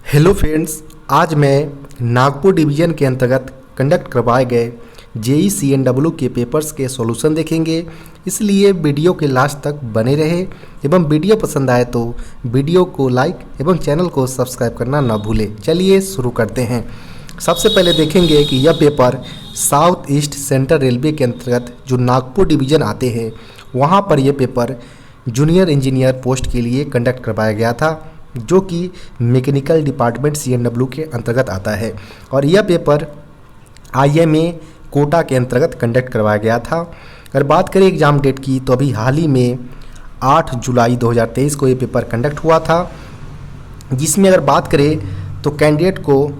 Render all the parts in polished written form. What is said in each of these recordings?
Hello friends, आज मैं Nagpur division के अंतर्गत कंडक्ट करवाए गए जेई CNW के पेपर्स के सॉल्यूशन देखेंगे। इसलिए वीडियो के लास्ट तक बने रहे एवं वीडियो पसंद आए तो वीडियो को लाइक एवं चैनल को सब्सक्राइब करना न भूलें। चलिए शुरू करते हैं। सबसे पहले देखेंगे कि यह paper south east central railway के अंतर्गत जो नागपुर डिवीज़न आते हैं वहाँ पर यह पेपर जूनियर इंजीनियर पोस्ट के लिए कंडक्ट करवाया गया था, जो कि मैकेनिकल डिपार्टमेंट CNW के अंतर्गत आता है। और यह पेपर IMA कोटा के अंतर्गत कंडक्ट करवाया गया था। अगर बात करें एग्ज़ाम डेट की तो अभी हाल ही में 8 जुलाई 2023 को ये पेपर कंडक्ट हुआ था, जिसमें अगर बात करें तो कैंडिडेट को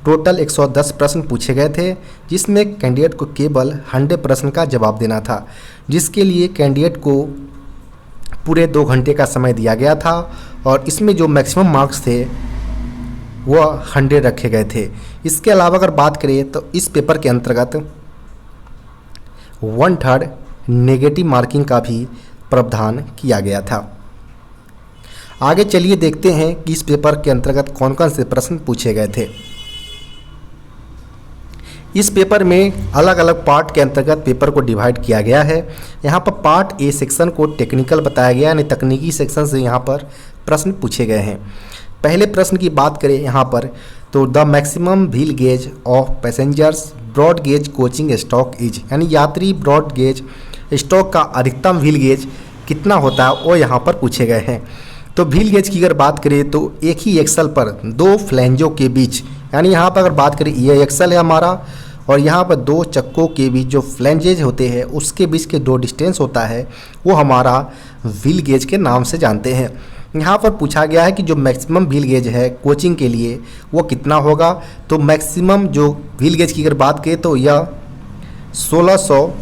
टोटल 110 प्रश्न पूछे गए थे, जिसमें कैंडिडेट को केवल 100 प्रश्न का जवाब देना था, जिसके लिए कैंडिडेट को पूरे 2 घंटे का समय दिया गया था। और इसमें जो मैक्सिमम मार्क्स थे वह 100 रखे गए थे। इसके अलावा अगर बात करें तो इस पेपर के अंतर्गत 1/3 नेगेटिव मार्किंग का भी प्रावधान किया गया था। आगे चलिए देखते हैं कि इस पेपर के अंतर्गत कौन कौन से प्रश्न पूछे गए थे। इस पेपर में अलग अलग पार्ट के अंतर्गत पेपर को डिवाइड किया गया है। यहाँ पर पार्ट ए सेक्शन को टेक्निकल बताया गया, यानी तकनीकी सेक्शन से यहाँ पर प्रश्न पूछे गए हैं। पहले प्रश्न की बात करें यहाँ पर तो the maximum wheel gauge of passengers broad gauge coaching stock is, यानी यात्री ब्रॉड गेज स्टॉक का अधिकतम व्हील गेज कितना होता है वो यहाँ पर पूछे गए हैं। तो व्हील गेज की अगर बात करें तो एक ही एक्सल पर 2 फ्लैंजों के बीच, यानी यहाँ पर अगर बात करें ये एक्सल है हमारा और यहाँ पर 2 चक्कों के बीच जो फ्लैंजेज होते हैं उसके बीच के 2 डिस्टेंस होता है वो हमारा व्हील गेज के नाम से जानते हैं। यहाँ पर पूछा गया है कि जो मैक्सिमम व्हील गेज है कोचिंग के लिए वो कितना होगा। तो मैक्सिमम जो व्हील गेज की अगर बात करें तो यह 1600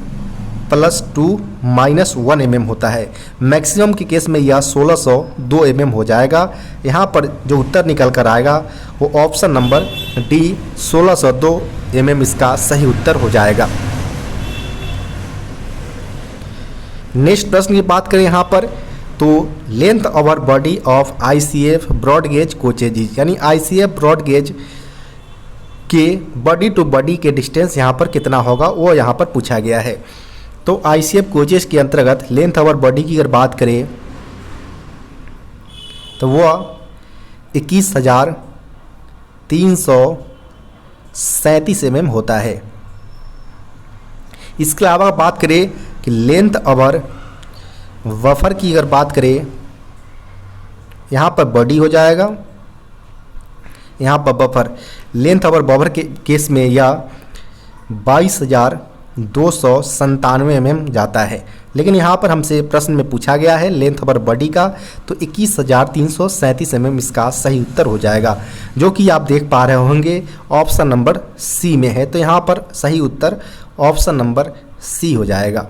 + 2 - 1 mm होता है। मैक्सिमम के केस में यह 1602 mm हो जाएगा। यहाँ पर जो उत्तर निकल कर आएगा वो ऑप्शन नंबर डी 1602 mm इसका सही उत्तर हो जाएगा। नेक्स्ट प्रश्न की बात करें यहाँ पर तो length over body of ICF broad gauge coaches, यानी ICF ब्रॉड गेज के बॉडी टू बॉडी के डिस्टेंस यहाँ पर कितना होगा वो यहाँ पर पूछा गया है। तो ICF कोचेज के अंतर्गत लेंथ ओवर बॉडी की अगर बात करें तो वह 21,337 mm होता है। इसके अलावा बात करें कि लेंथ ओवर वफर की अगर बात करें यहाँ पर बॉडी हो जाएगा, यहाँ पर बफर लेंथ ओवर बफर के केस में यह 22,297 mm जाता है। लेकिन यहाँ पर हमसे प्रश्न में पूछा गया है लेंथ ओवर बॉडी का, तो 21,337 mm इसका सही उत्तर हो जाएगा, जो कि आप देख पा रहे होंगे ऑप्शन नंबर सी में है। तो यहाँ पर सही उत्तर ऑप्शन नंबर सी हो जाएगा।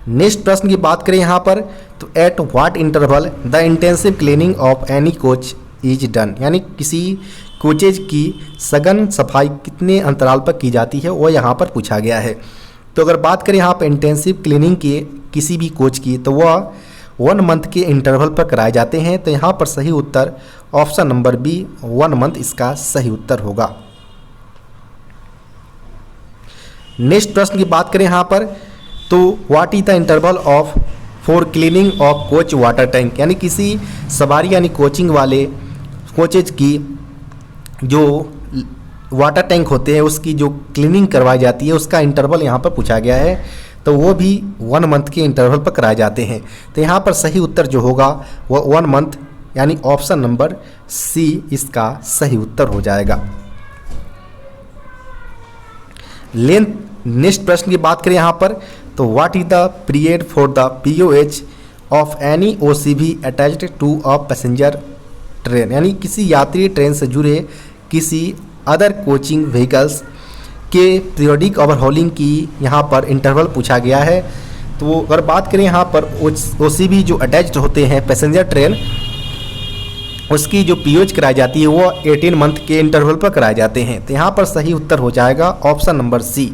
नेक्स्ट प्रश्न की बात करें यहाँ पर तो at what interval the intensive cleaning of any coach is done, यानी किसी कोचेज की सघन सफाई कितने अंतराल पर की जाती है वो यहाँ पर पूछा गया है। तो अगर बात करें यहाँ पर इंटेंसिव क्लीनिंग की किसी भी कोच की तो वह 1 मंथ के इंटरवल पर कराए जाते हैं। तो यहाँ पर सही उत्तर ऑप्शन नंबर बी 1 मंथ इसका सही उत्तर होगा। नेक्स्ट प्रश्न की बात करें यहाँ पर तो what is the interval of for cleaning of coach water tank, यानी किसी सवारी यानी कोचिंग वाले कोचेज की जो वाटर टैंक होते हैं उसकी जो क्लीनिंग करवाई जाती है उसका इंटरवल यहाँ पर पूछा गया है। तो वो भी 1 मंथ के इंटरवल पर कराए जाते हैं। तो यहाँ पर सही उत्तर जो होगा वो 1 मंथ, यानी ऑप्शन नंबर सी इसका सही उत्तर हो जाएगा। नेक्स्ट प्रश्न की बात करें यहाँ पर तो what is the period for the POH of any OCV attached to a passenger train, यानी किसी यात्री ट्रेन से जुड़े किसी अदर कोचिंग व्हीकल्स के पीरियोडिक ओवरहॉलिंग की यहाँ पर इंटरवल पूछा गया है। तो अगर बात करें यहाँ पर OCV जो अटैच्ड होते हैं पैसेंजर ट्रेन उसकी जो POH कराई जाती है वो 18 मंथ के इंटरवल पर कराए जाते हैं। तो यहाँ पर सही उत्तर हो जाएगा ऑप्शन नंबर सी।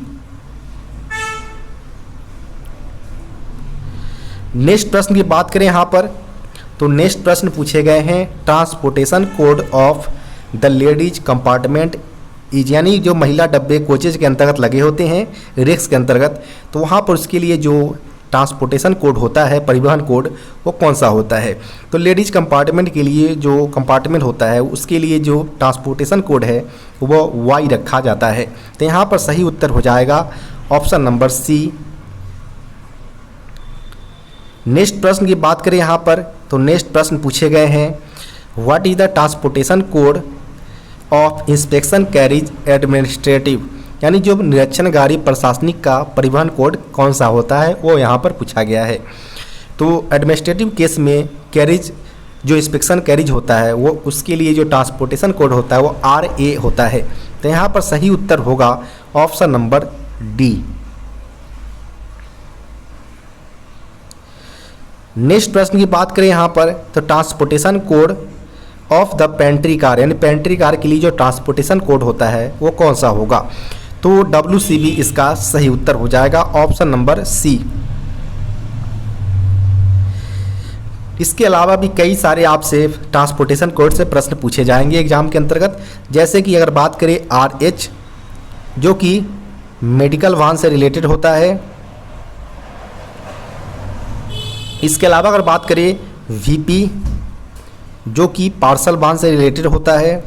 नेक्स्ट प्रश्न की बात करें यहाँ पर तो नेक्स्ट प्रश्न पूछे गए हैं transportation code of the ladies compartment is, यानी जो महिला डब्बे कोचेज के अंतर्गत लगे होते हैं रेक्स के अंतर्गत, तो वहाँ पर उसके लिए जो ट्रांसपोर्टेशन कोड होता है, परिवहन कोड, वो कौन सा होता है। तो लेडीज कंपार्टमेंट के लिए जो कंपार्टमेंट होता है उसके लिए जो ट्रांसपोर्टेशन कोड है वो वाई रखा जाता है। तो यहाँ पर सही उत्तर हो जाएगा ऑप्शन नंबर सी। नेक्स्ट प्रश्न की बात करें यहाँ पर, तो नेक्स्ट प्रश्न पूछे गए हैं what is the transportation code of inspection carriage administrative, यानी जो निरीक्षणकारी प्रशासनिक का परिवहन कोड कौन सा होता है वो यहाँ पर पूछा गया है। तो एडमिनिस्ट्रेटिव केस में कैरिज जो इंस्पेक्शन कैरिज होता है वो उसके लिए जो ट्रांसपोर्टेशन कोड होता है वो RA होता है। तो यहाँ पर सही उत्तर होगा ऑप्शन नंबर डी। नेक्स्ट प्रश्न की बात करें यहाँ पर, तो transportation code of the pantry car, यानी पेंट्री कार के लिए जो ट्रांसपोर्टेशन कोड होता है वो कौन सा होगा। तो WCB इसका सही उत्तर हो जाएगा ऑप्शन नंबर सी। इसके अलावा भी कई सारे आपसे ट्रांसपोर्टेशन कोड से प्रश्न पूछे जाएंगे एग्जाम के अंतर्गत, जैसे कि अगर बात करें RH जो कि मेडिकल वाहन से रिलेटेड होता है। इसके अलावा अगर बात करें VP जो कि पार्सल वाहन से रिलेटेड होता है।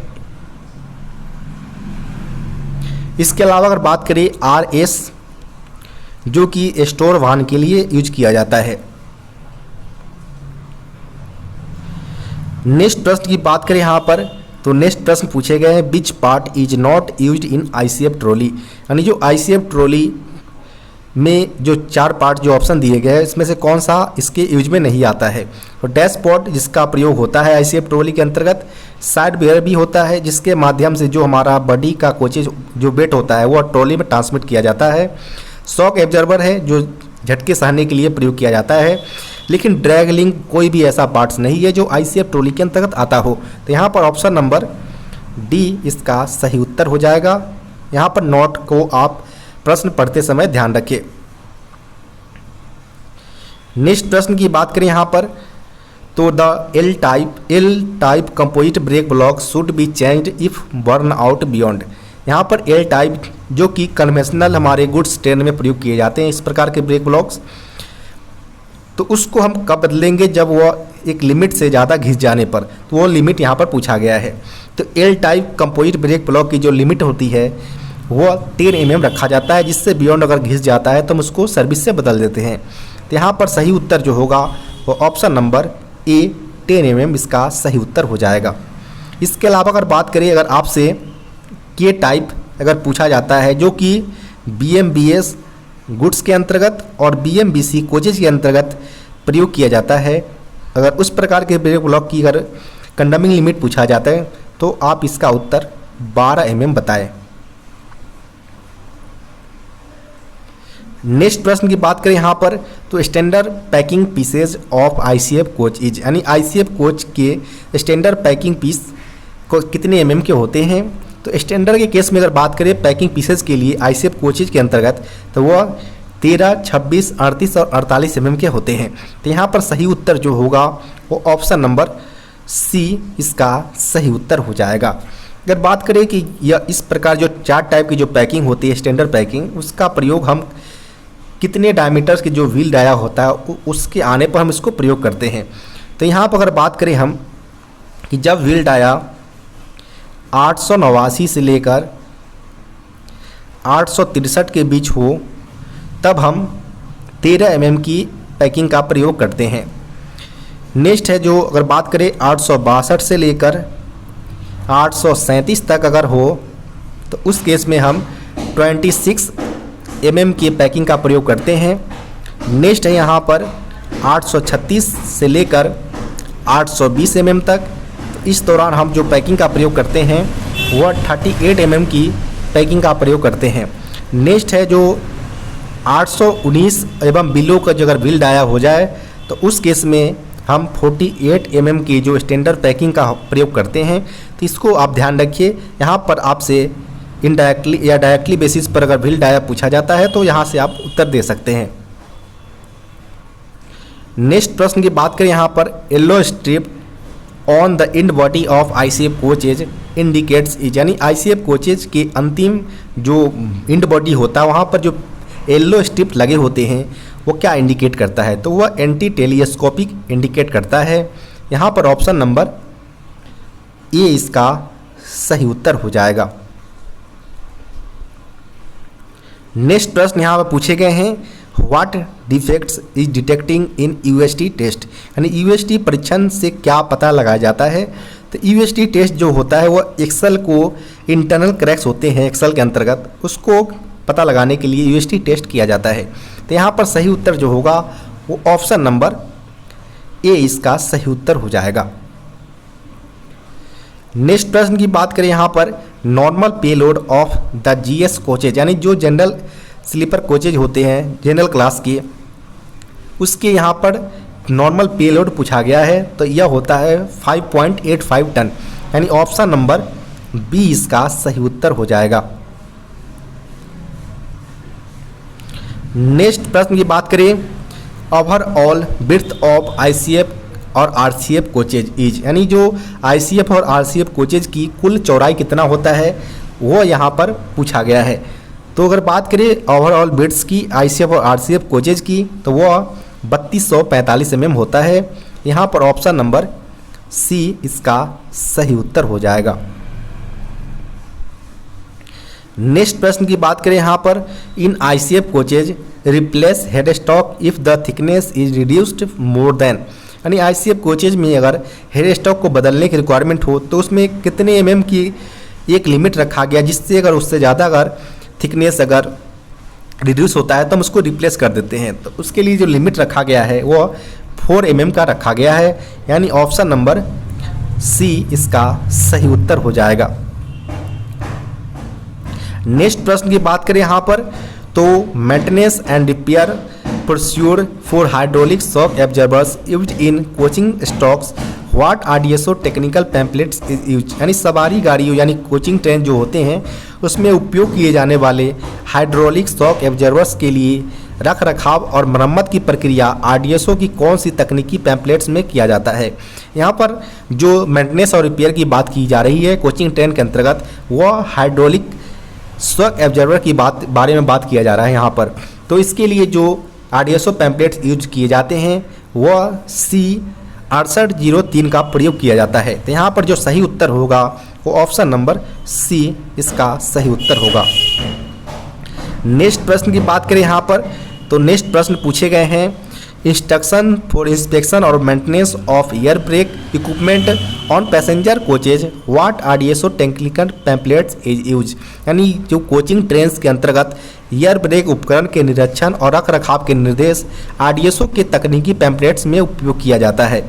इसके अलावा अगर बात करें RS जो कि स्टोर वाहन के लिए यूज किया जाता है। नेक्स्ट प्रश्न की बात करें यहाँ पर, तो नेक्स्ट प्रश्न पूछे गए हैं which part is not used in ICF trolley, यानी जो ICF ट्रॉली में जो 4 पार्ट जो ऑप्शन दिए गए हैं इसमें से कौन सा इसके यूज में नहीं आता है। तो डैशबोर्ड जिसका प्रयोग होता है ICF ट्रॉली के अंतर्गत, साइड बेयर भी होता है जिसके माध्यम से जो हमारा बॉडी का कोचेज जो वेट होता है वो ट्रॉली में ट्रांसमिट किया जाता है। शॉक एब्जॉर्बर है जो झटके सहने के लिए प्रयोग किया जाता है। लेकिन ड्रैग लिंक कोई भी ऐसा पार्ट्स नहीं है जो ICF ट्रॉली के अंतर्गत आता हो। तो यहाँ पर ऑप्शन नंबर डी इसका सही उत्तर हो जाएगा। यहाँ पर नोट को आप प्रश्न पढ़ते समय ध्यान रखें। नेक्स्ट प्रश्न की बात करें यहाँ पर, तो the L type composite brake block should be changed if burn out beyond. यहाँ पर एल टाइप जो कि कन्वेंशनल हमारे गुड्स ट्रेन में प्रयोग किए जाते हैं इस प्रकार के ब्रेक ब्लॉक्स, तो उसको हम कब बदलेंगे जब वो एक लिमिट से ज़्यादा घिस जाने पर, तो वो लिमिट यहाँ पर पूछा गया है। तो L type composite brake block की जो लिमिट होती है वो 10 mm रखा जाता है, जिससे बियॉन्ड अगर घिस जाता है तो हम उसको सर्विस से बदल देते हैं। तो यहाँ पर सही उत्तर जो होगा वो ऑप्शन नंबर ए 10 mm इसका सही उत्तर हो जाएगा। इसके अलावा अगर बात करें, अगर आपसे के टाइप अगर पूछा जाता है जो कि BMBS गुड्स के अंतर्गत और BMBC कोचेज के अंतर्गत प्रयोग किया जाता है, अगर उस प्रकार के ब्रेक ब्लॉक की अगर कंडमिंग लिमिट पूछा जाता है तो आप इसका उत्तर 12 mm बताएं। नेक्स्ट प्रश्न की बात करें यहाँ पर, तो standard packing pieces of ICF coach is, यानी ICF कोच के स्टैंडर्ड पैकिंग पीस को कितने mm के होते हैं। तो स्टैंडर्ड के केस में अगर बात करें पैकिंग पीसेज के लिए ICF कोचेज के अंतर्गत, तो वो 13, 26, 38 और 48 mm के होते हैं। तो यहाँ पर सही उत्तर जो होगा वो ऑप्शन नंबर सी इसका सही उत्तर हो जाएगा। अगर बात करें कि यह इस प्रकार जो 4 टाइप की जो पैकिंग होती है स्टैंडर्ड पैकिंग, उसका प्रयोग हम कितने डायमीटर्स की जो व्हील डाया होता है उसके आने पर हम इसको प्रयोग करते हैं। तो यहाँ पर अगर बात करें हम कि जब व्हील डाया 889 से लेकर 863 के बीच हो तब हम 13 mm की पैकिंग का प्रयोग करते हैं। नेक्स्ट है जो अगर बात करें 862 से लेकर 837 तक अगर हो तो उस केस में हम 26 mm की पैकिंग का प्रयोग करते हैं। नेक्स्ट है यहाँ पर 836 से लेकर 820 mm तक, तो इस दौरान हम जो पैकिंग का प्रयोग करते हैं वह 38 mm की पैकिंग का प्रयोग करते हैं। नेक्स्ट है जो 819 एवं बिलो का जो अगर व्हील डाया हो जाए तो उस केस में हम 48 mm की जो स्टैंडर्ड पैकिंग का प्रयोग करते हैं। तो इसको आप ध्यान रखिए। यहाँ पर आपसे इनडायरेक्टली या डायरेक्टली बेसिस पर अगर व्हील डाया पूछा जाता है तो यहाँ से आप उत्तर दे सकते हैं। नेक्स्ट प्रश्न की बात करें यहाँ पर, yellow strip on the end body of ICF coaches indicates is, यानी आईसीएफ कोचेज के अंतिम जो इंड बॉडी होता है वहाँ पर जो येलो स्ट्रिप लगे होते हैं वो क्या इंडिकेट करता है, तो वह एंटी टेलीस्कोपिक इंडिकेट करता है। यहाँ पर ऑप्शन नंबर ए इसका सही उत्तर हो जाएगा। नेक्स्ट प्रश्न यहाँ पर पूछे गए हैं, what defects is detecting in UST test, यानी यूएसटी परीक्षण से क्या पता लगाया जाता है। तो यूएसटी टेस्ट जो होता है वो एक्सेल को इंटरनल क्रैक्स होते हैं एक्सेल के अंतर्गत, उसको पता लगाने के लिए यूएसटी टेस्ट किया जाता है। तो यहाँ पर सही उत्तर जो होगा वो ऑप्शन नंबर ए इसका सही उत्तर हो जाएगा। नेक्स्ट प्रश्न की बात करें यहाँ पर, normal payload of the GS coaches, यानी जो जनरल स्लीपर कोचेज होते हैं जनरल क्लास के, उसके यहाँ पर नॉर्मल पेलोड पूछा गया है। तो यह होता है 5.85 टन, यानी ऑप्शन नंबर बी इसका सही उत्तर हो जाएगा। नेक्स्ट प्रश्न की बात करें, ओवरऑल विड्थ ऑफ आईसीएफ और आरसीएफ कोचेज इज, यानी जो आईसीएफ और आरसीएफ कोचेज की कुल चौड़ाई कितना होता है वो यहाँ पर पूछा गया है। तो अगर बात करें ओवरऑल विड्थ की आईसीएफ और आरसीएफ कोचेज की तो वह 3245 mm होता है। यहाँ पर ऑप्शन नंबर सी इसका सही उत्तर हो जाएगा। नेक्स्ट प्रश्न की बात करें यहाँ पर, in ICF coaches replace head stock if the thickness is reduced more than, यानी आईसीएफ कोचेज में अगर हेड स्टॉक को बदलने की रिक्वायरमेंट हो तो उसमें कितने mm की एक लिमिट रखा गया, जिससे अगर उससे ज़्यादा अगर थिकनेस अगर रिड्यूस होता है तो हम उसको रिप्लेस कर देते हैं। तो उसके लिए जो लिमिट रखा गया है वो 4 mm का रखा गया है, यानी ऑप्शन नंबर सी इसका सही उत्तर हो जाएगा। नेक्स्ट प्रश्न की बात करें यहाँ पर, तो maintenance and repair procedure for hydraulic shock absorbers used in coaching stocks, what RDSO technical pamphlets is use, यानी सवारी गाड़ियों यानी कोचिंग ट्रेन जो होते हैं उसमें उपयोग किए जाने वाले हाइड्रोलिक शॉक एब्जॉर्बर्स के लिए रख रखाव और मरम्मत की प्रक्रिया आरडीएसओ की कौन सी तकनीकी पैम्पलेट्स में किया जाता है। यहाँ पर जो मेंटेनेंस और रिपेयर की बात की जा रही है कोचिंग ट्रेन के अंतर्गत, वह हाइड्रोलिक शॉक एब्जॉर्बर की बारे में बात किया जा रहा है यहाँ पर। तो इसके लिए जो आरडीएसओ पैम्पलेट्स यूज किए जाते हैं वह सी 6803 का प्रयोग किया जाता है। तो यहाँ पर जो सही उत्तर होगा वो ऑप्शन नंबर सी इसका सही उत्तर होगा। नेक्स्ट प्रश्न की बात करें यहाँ पर, तो नेक्स्ट प्रश्न पूछे गए हैं, इंस्ट्रक्शन फॉर इंस्पेक्शन और maintenance of air break equipment on passenger coaches, what RDSO technical pamphlets is use, यानी जो कोचिंग ट्रेन्स के अंतर्गत एयर ब्रेक उपकरण के निरीक्षण और रख रखाव के निर्देश आरडीएसओ के तकनीकी पैम्पलेट्स में उपयोग किया जाता है।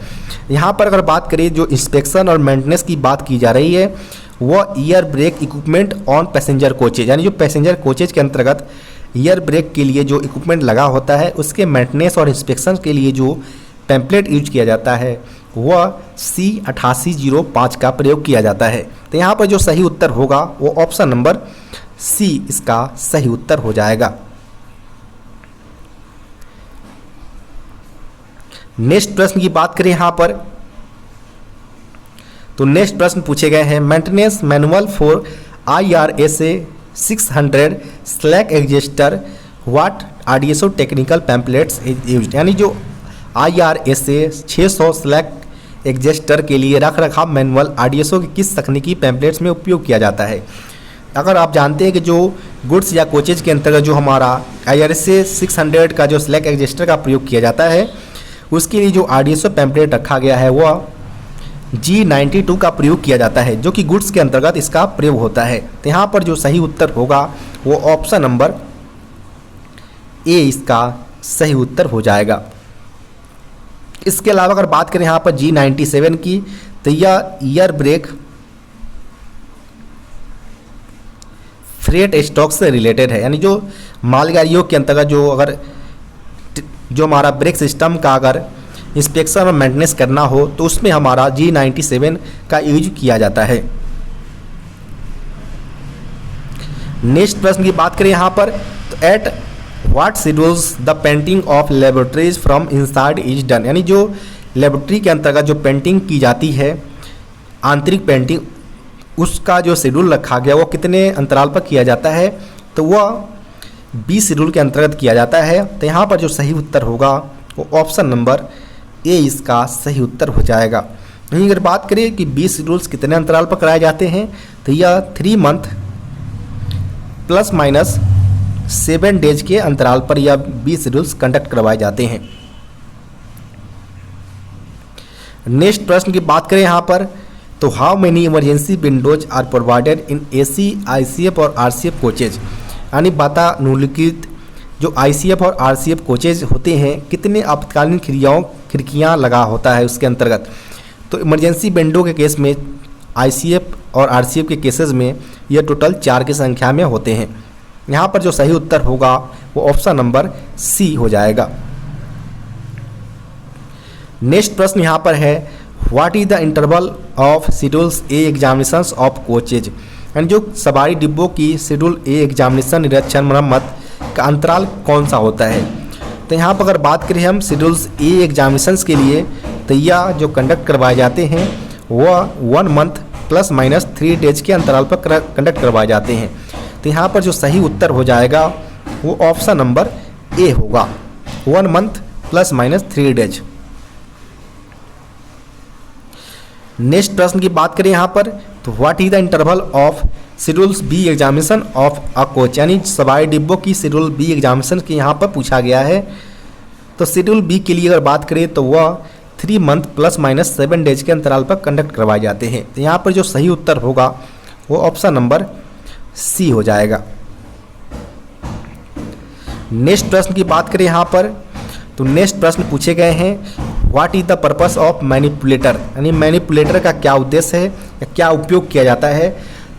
यहाँ पर अगर बात करें जो इंस्पेक्शन और मेंटेनेंस की बात की जा रही है वह air brake equipment on passenger coaches, यानी जो पैसेंजर कोचेज के अंतर्गत एयर ब्रेक के लिए जो इक्विपमेंट लगा होता है उसके मेंटेनेंस और इंस्पेक्शन के लिए जो पैम्पलेट यूज किया जाता है वह सी 8805 का प्रयोग किया जाता है। तो यहाँ पर जो सही उत्तर होगा वो ऑप्शन नंबर सी इसका सही उत्तर हो जाएगा। नेक्स्ट प्रश्न की बात करें यहाँ पर, तो नेक्स्ट प्रश्न पूछे गए हैं, maintenance manual for IRSA 600 slack adjuster, what RDSO technical pamphlets is used, यानी जो IRSA 600 स्लैक एग्जेस्टर के लिए रख रखाव मैनुअल आरडीएसओ की किस तकनीकी पैम्पलेट्स में उपयोग किया जाता है। अगर आप जानते हैं कि जो गुड्स या कोचेज के अंतर्गत जो हमारा IRSA 600 का जो स्लैक एग्जेस्टर का प्रयोग किया जाता है उसके लिए जो आरडीएसओ पैम्पलेट रखा गया है वह G92 का प्रयोग किया जाता है, जो कि गुड्स के अंतर्गत इसका प्रयोग होता है। तो यहाँ पर जो सही उत्तर होगा वो ऑप्शन नंबर ए इसका सही उत्तर हो जाएगा। इसके अलावा अगर बात करें यहाँ पर G97 की, तो यह ईयर ब्रेक फ्रेट स्टॉक से रिलेटेड है, यानी जो मालगाड़ियों के अंतर्गत जो हमारा ब्रेक सिस्टम का अगर इंस्पेक्शन और मेंटेनेंस करना हो तो उसमें हमारा G97 का यूज किया जाता है। नेक्स्ट प्रश्न की बात करें यहाँ पर, तो at what schedules the painting of laboratories from inside is done, यानी जो लेबोरेटरी के अंतर्गत जो पेंटिंग की जाती है, आंतरिक पेंटिंग, उसका जो शेड्यूल रखा गया वो कितने अंतराल पर किया जाता है, तो वह 20 शेड्यूल के अंतर्गत किया जाता है। तो यहाँ पर जो सही उत्तर होगा वो ऑप्शन नंबर ए इसका सही उत्तर हो जाएगा। वहीं अगर बात करें कि 20 शेड्यूल्स कितने अंतराल पर कराए जाते हैं, तो यह 3 मंथ प्लस माइनस 7 डेज के अंतराल पर यह 20 शेड्यूल्स कंडक्ट करवाए जाते हैं। नेक्स्ट प्रश्न की बात करें यहाँ पर, तो how many emergency windows are provided in AC, ICF और आरसीएफ कोचेज, यानी वातानुकूलित जो आईसीएफ और आरसीएफ कोचेज होते हैं कितने आपातकालीन खिड़कियाँ लगा होता है उसके अंतर्गत। तो इमरजेंसी विंडो के केस में, आईसीएफ और आरसीएफ के केसेस में यह टोटल 4 की संख्या में होते हैं। यहाँ पर जो सही उत्तर होगा वो ऑप्शन नंबर सी हो जाएगा। नेक्स्ट प्रश्न यहाँ पर है, what is the interval of schedules A examinations of coaches, यानी जो सवारी डिब्बों की शेड्यूल ए एग्जामिनेशन निरीक्षण मरम्मत का अंतराल कौन सा होता है। तो यहाँ पर अगर बात करें हम शेड्यूल्स ए एग्जामिनेशंस के लिए, तो यह जो कंडक्ट करवाए जाते हैं वह 1 मंथ प्लस माइनस 3 डेज के अंतराल पर कंडक्ट करवाए जाते हैं। तो यहाँ पर जो सही उत्तर हो जाएगा वो ऑप्शन नंबर ए होगा, 1 month plus minus 3 days. Next प्रश्न की बात करें यहाँ पर, तो what is the interval of schedules B examination of a coach, यानी सवारी डिब्बों की शेड्यूल बी एग्जामिनेशन के यहाँ पर पूछा गया है। तो शेड्यूल बी के लिए अगर बात करें तो वह 3 मंथ प्लस माइनस 7 डेज के अंतराल पर कंडक्ट करवाए जाते हैं। तो यहाँ पर जो सही उत्तर होगा वो ऑप्शन नंबर सी हो जाएगा। नेक्स्ट प्रश्न की बात करें यहाँ पर, तो नेक्स्ट प्रश्न पूछे गए हैं, what is the purpose of manipulator, यानी मैनिपुलेटर का क्या उद्देश्य है या क्या उपयोग किया जाता है।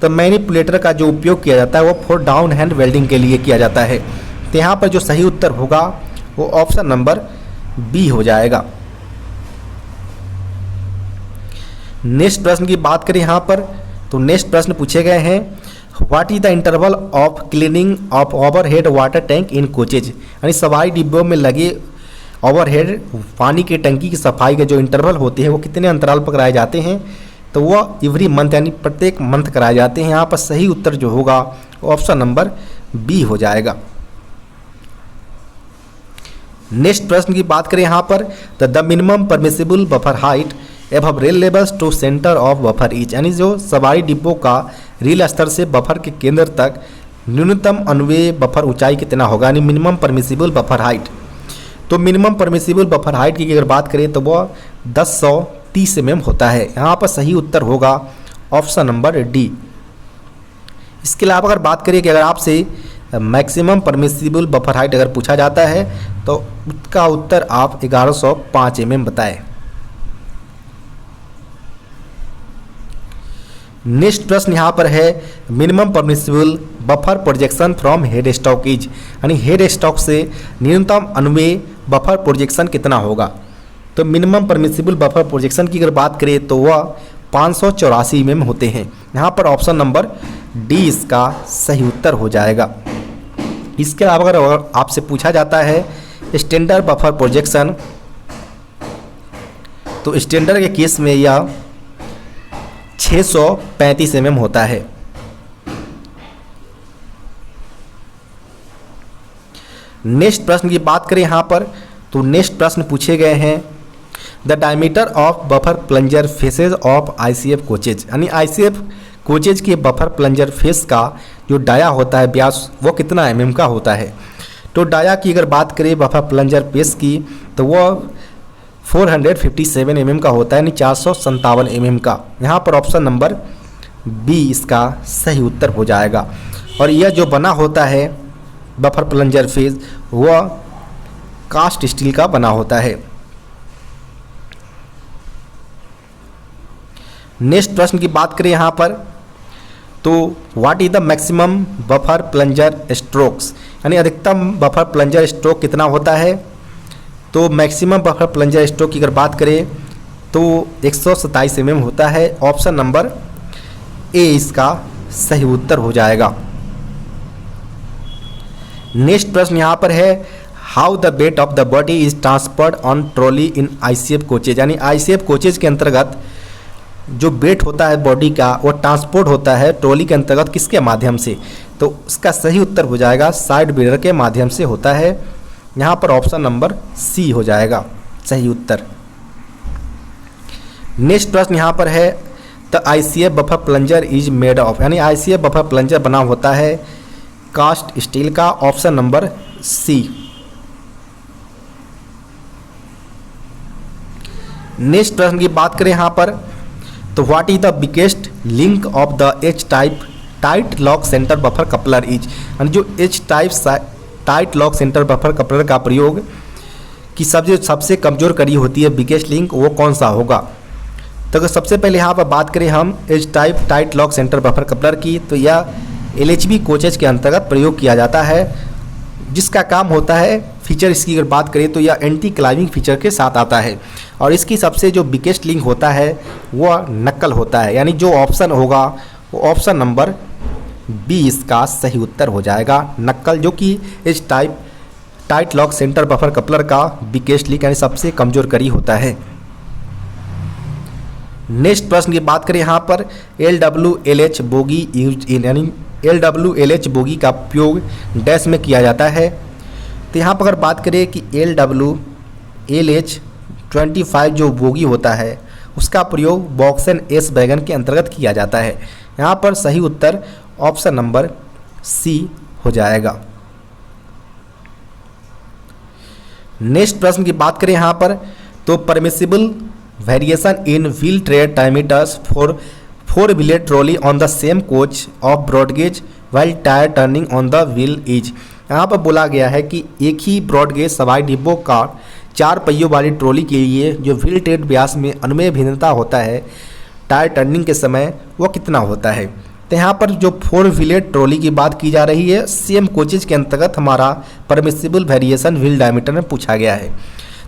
तो मैनिपुलेटर का जो उपयोग किया जाता है वो फॉर डाउन हैंड वेल्डिंग के लिए किया जाता है। तो यहाँ पर जो सही उत्तर होगा वो ऑप्शन नंबर बी हो जाएगा। नेक्स्ट प्रश्न की बात करें यहाँ पर, तो नेक्स्ट प्रश्न पूछे गए हैं, what is the interval of cleaning of overhead water tank in coaches, यानी सवारी डिब्बों में लगे ओवरहेड पानी की टंकी की सफाई के जो इंटरवल होते हैं वो कितने अंतराल पर कराए जाते हैं। तो वो एवरी मंथ, यानी प्रत्येक मंथ कराए जाते हैं। यहाँ पर सही उत्तर जो होगा ऑप्शन नंबर बी हो जाएगा। नेक्स्ट प्रश्न की बात करें यहाँ पर, तो the minimum permissible buffer height above rail levels to centre of buffer each, यानी जो सवारी डिब्बों का रेल स्तर से बफर के केंद्र तक न्यूनतम अनुमेय बफर ऊंचाई कितना होगा, यानी मिनिमम परमिसिबल बफर हाइट। तो मिनिमम परमिसिबल बफर हाइट की अगर बात करें तो वह 1030 mm होता है। यहाँ पर सही उत्तर होगा ऑप्शन नंबर डी। इसके अलावा अगर बात करें कि अगर आपसे मैक्सिमम परमिसिबल बफर हाइट अगर पूछा जाता है तो उसका उत्तर आप 1105 mm बताएं। नेक्स्ट प्रश्न यहाँ पर है, minimum permissible buffer projection from head stockage, यानी हेड स्टॉक से न्यूनतम अनुमेय बफर प्रोजेक्शन कितना होगा। तो मिनिमम परमिसिबल बफर प्रोजेक्शन की अगर बात करें तो वह 584 mm होते हैं। यहाँ पर ऑप्शन नंबर डी इसका सही उत्तर हो जाएगा। इसके अलावा अगर आपसे पूछा जाता है स्टैंडर्ड बफर प्रोजेक्शन, तो स्टैंडर्ड के केस में यह 635 mm होता है। नेक्स्ट प्रश्न की बात करें यहाँ पर, तो नेक्स्ट प्रश्न पूछे गए हैं, the diameter of buffer plunger faces of ICF coaches, यानी आईसीएफ कोचेज के बफर प्लंजर फेस का जो डाया होता है व्यास वो कितना mm का होता है। तो डाया की अगर बात करें बफर प्लंजर फेस की तो वह 457 mm का होता है, यानी 457 mm का। यहाँ पर ऑप्शन नंबर बी इसका सही उत्तर हो जाएगा। और यह जो बना होता है बफर प्लंजर फेस वह कास्ट स्टील का बना होता है। नेक्स्ट प्रश्न की बात करें यहाँ पर, तो what is the maximum buffer plunger strokes, यानी अधिकतम बफर प्लंजर स्ट्रोक कितना होता है। तो मैक्सिमम बफर प्लंजर स्ट्रोक की अगर बात करें तो 127 mm होता है। ऑप्शन नंबर ए इसका सही उत्तर हो जाएगा। नेक्स्ट प्रश्न यहाँ पर है how the weight of the body is transferred on trolley in ICF coaches, यानी आईसीएफ कोचेज के अंतर्गत जो वेट होता है बॉडी का वो ट्रांसपोर्ट होता है ट्रॉली के अंतर्गत किसके माध्यम से, तो उसका सही उत्तर हो जाएगा साइड बेरर के माध्यम से होता है। यहाँ पर ऑप्शन नंबर सी हो जाएगा सही उत्तर। नेक्स्ट प्रश्न यहाँ पर है the ICF buffer plunger is made of, यानी आईसीएफ बफर प्लंजर बना होता है कास्ट स्टील का, ऑप्शन नंबर सी। नेक्स्ट प्रश्न की बात करें यहाँ पर तो what is the biggest link of the H type tight lock centre buffer coupler is, यानी जो H type tight lock centre buffer coupler का प्रयोग की सबसे कमजोर कड़ी होती है बिगेस्ट लिंक वो कौन सा होगा। तो अगर सबसे पहले यहाँ पर बात करें हम H type tight lock centre buffer coupler की, तो यह एलएचबी कोचेज के अंतर्गत प्रयोग किया जाता है, जिसका काम होता है फीचर इसकी अगर बात करें तो यह एंटी क्लाइविंग फीचर के साथ आता है और इसकी सबसे जो बिगेस्ट लिंक होता है वह नक्कल होता है, यानी जो ऑप्शन होगा वो ऑप्शन नंबर बी इसका सही उत्तर हो जाएगा नक्कल, जो कि इस tight lock centre buffer coupler का बिगेस्ट लिंक यानी सबसे कमजोर कड़ी होता है। नेक्स्ट प्रश्न की बात करें यहाँ पर LWLH बोगी यूज इन, यानी LWLH बोगी का उपयोग डैश में किया जाता है। तो यहाँ पर अगर बात करें कि LWLH 25 जो बोगी होता है उसका प्रयोग बॉक्सन एस वैगन के अंतर्गत किया जाता है। यहाँ पर सही उत्तर ऑप्शन नंबर सी हो जाएगा। नेक्स्ट प्रश्न की बात करें यहाँ पर तो permissible variation in wheel tread diameters for 4 wheeler trolley on the same coach of broad gauge while tyre turning on the wheel is, यहाँ पर बोला गया है कि एक ही ब्रॉडगेज सवारी डिब्बों का 4 पहियों वाली ट्रॉली के लिए जो व्हील ट्रेड व्यास में अनुमेय भिन्नता होता है टायर टर्निंग के समय वो कितना होता है। तो यहाँ पर जो 4 व्हीलर ट्रॉली की बात की जा रही है सेम कोचेज के अंतर्गत हमारा परमिसिबल वेरिएशन व्हील डायमीटर में पूछा गया है।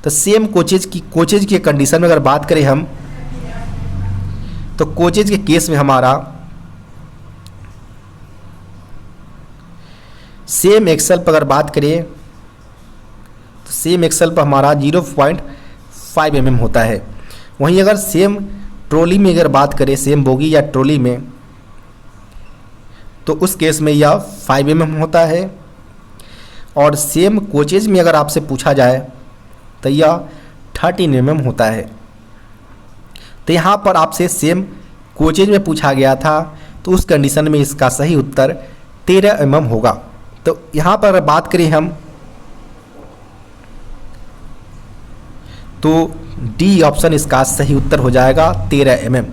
तो सेम कोचेज की कंडीशन में अगर बात करें हम तो कोचेज के केस में हमारा सेम एक्सल पर अगर बात करें तो सेम एक्सल पर हमारा 0.5 mm होता है। वहीं अगर सेम ट्रॉली में अगर बात करें सेम बोगी या ट्रॉली में तो उस केस में यह 5 mm होता है और सेम कोचेज में अगर आपसे पूछा जाए तो यह 13 mm होता है। तो यहाँ पर आपसे सेम कोचेज में पूछा गया था तो उस कंडीशन में इसका सही उत्तर 13 mm होगा। तो यहाँ पर बात करें हम तो डी ऑप्शन इसका सही उत्तर हो जाएगा 13 mm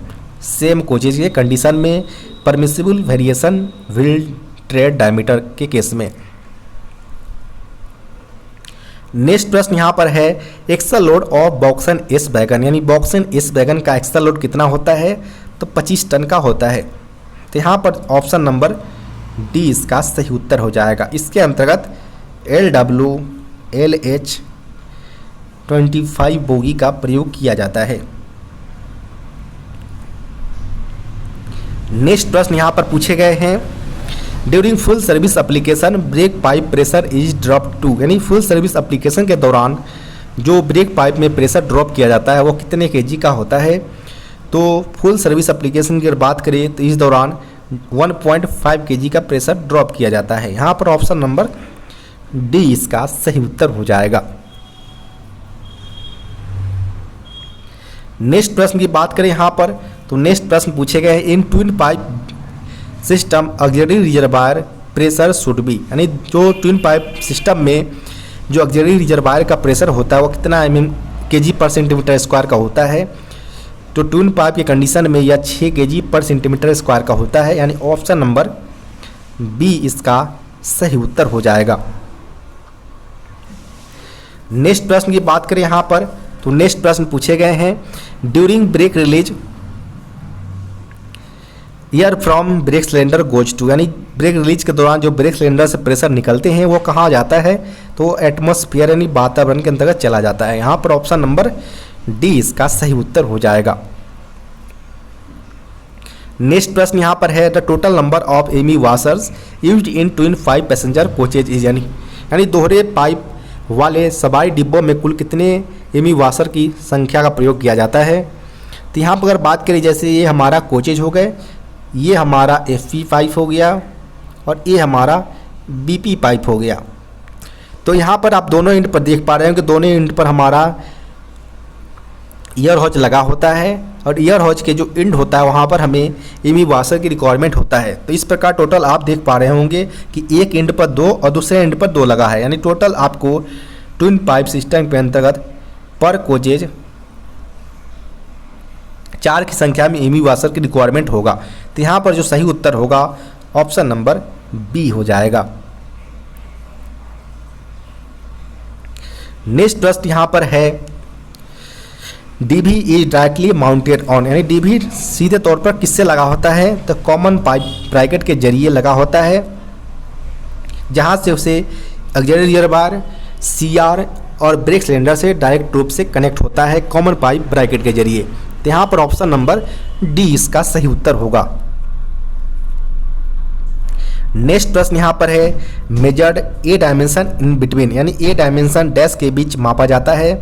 सेम कोचेज के कंडीशन में permissible variation wheel tread diameter के केस में। नेक्स्ट प्रश्न यहाँ पर है axle load of BOXN S wagon, यानी बॉक्सन एस वैगन का एक्सल लोड कितना होता है तो 25 टन का होता है। तो यहाँ पर ऑप्शन नंबर डी इसका सही उत्तर हो जाएगा। इसके अंतर्गत LWLH 25 बोगी का प्रयोग किया जाता है। नेक्स्ट प्रश्न यहाँ पर पूछे गए हैं during full service application brake pipe pressure is drop to, यानी फुल सर्विस एप्लीकेशन के दौरान जो ब्रेक पाइप में प्रेशर ड्रॉप किया जाता है वो कितने kg का होता है। तो फुल सर्विस एप्लीकेशन की अगर बात करें तो इस दौरान 1.5 kg का प्रेशर ड्रॉप किया जाता है। यहाँ पर ऑप्शन नंबर डी इसका सही उत्तर हो जाएगा। नेक्स्ट प्रश्न की बात करें यहाँ पर तो नेक्स्ट प्रश्न पूछे गए in twin pipe system auxiliary reservoir pressure should be, यानी जो ट्विन पाइप सिस्टम में जो ऑक्सिलरी रिजर्वायर का प्रेशर होता है वो कितना kg/cm² का होता है। तो ट्विन पाइप की कंडीशन में यह 6 kg/cm² का होता है, यानी ऑप्शन नंबर बी इसका सही उत्तर हो जाएगा। नेक्स्ट प्रश्न की बात करें यहाँ पर तो नेक्स्ट प्रश्न पूछे गए हैं during brake release air from brake cylinder goes to, यानी ब्रेक रिलीज के दौरान जो ब्रेक सिलेंडर से प्रेशर निकलते हैं वो कहाँ जाता है तो एटमॉस्फेयर यानी वातावरण के अंतर्गत चला जाता है। यहाँ पर ऑप्शन नंबर डी इसका सही उत्तर हो जाएगा। नेक्स्ट प्रश्न यहाँ पर है the total number of emmy washers used in twin 5 passenger coaches is, यानी दोहरे पाइप वाले सवारी डिब्बों में कुल कितने एमी वाशर की संख्या का प्रयोग किया जाता है। तो यहाँ पर अगर बात करें, जैसे ये हमारा कोचेज हो गए, ये हमारा एफपी पाइप हो गया और ये हमारा बीपी पाइप हो गया। तो यहाँ पर आप दोनों एंड पर देख पा रहे हैं कि दोनों एंड पर हमारा ईयर हॉज लगा होता है और ईयर हॉज के जो एंड होता है वहाँ पर हमें एमी वाशर की रिक्वायरमेंट होता है। तो इस प्रकार टोटल आप देख पा रहे होंगे कि एक एंड पर 2 और दूसरे एंड पर 2 लगा है, यानी टोटल आपको ट्विन पाइप सिस्टम के अंतर्गत पर कोचेज 4 की संख्या में एमी वाशर की रिक्वायरमेंट होगा। तो यहाँ पर जो सही उत्तर होगा ऑप्शन नंबर बी हो जाएगा। नेक्स्ट प्रश्न यहाँ पर है DV is directly mounted on, यानी डीवी सीधे तौर पर किससे लगा होता है। तो कॉमन पाइप ब्रैकेट के जरिए लगा होता है, जहाँ से उसे ऑक्सिलरी गियर बार, सीआर और ब्रेक सिलेंडर से डायरेक्ट रूप से कनेक्ट होता है कॉमन पाइप ब्रैकेट के जरिए। तो यहाँ पर ऑप्शन नंबर डी इसका सही उत्तर होगा। नेक्स्ट प्रश्न यहाँ पर है measured A dimension in between, यानी ए डायमेंशन डैश के बीच मापा जाता है।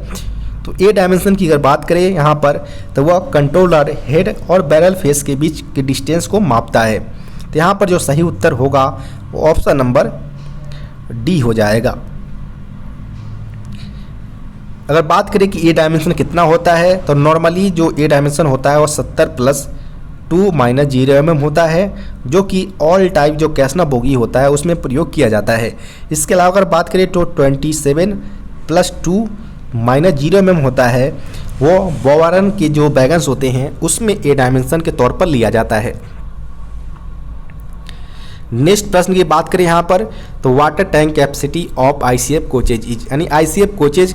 तो ए डायमेंशन की अगर बात करें यहाँ पर, तो वह कंट्रोलर हेड और बैरल फेस के बीच के डिस्टेंस को मापता है। तो यहाँ पर जो सही उत्तर होगा वो ऑप्शन नंबर डी हो जाएगा। अगर बात करें कि ए डायमेंशन कितना होता है, तो नॉर्मली जो ए डायमेंशन होता है वो 70 + 2 - 0 mm होता है, जो कि ऑल टाइप जो कैसना बोगी होता है उसमें प्रयोग किया जाता है। इसके अलावा अगर बात करें तो 27 + 2 - 0 mm होता है, वो बोवारन के जो बैगन्स होते हैं उसमें ए डायमेंशन के तौर पर लिया जाता है। नेक्स्ट प्रश्न की बात करें यहाँ पर, तो water tank capacity of ICF coaches is, यानी आईसीएफ कोचेज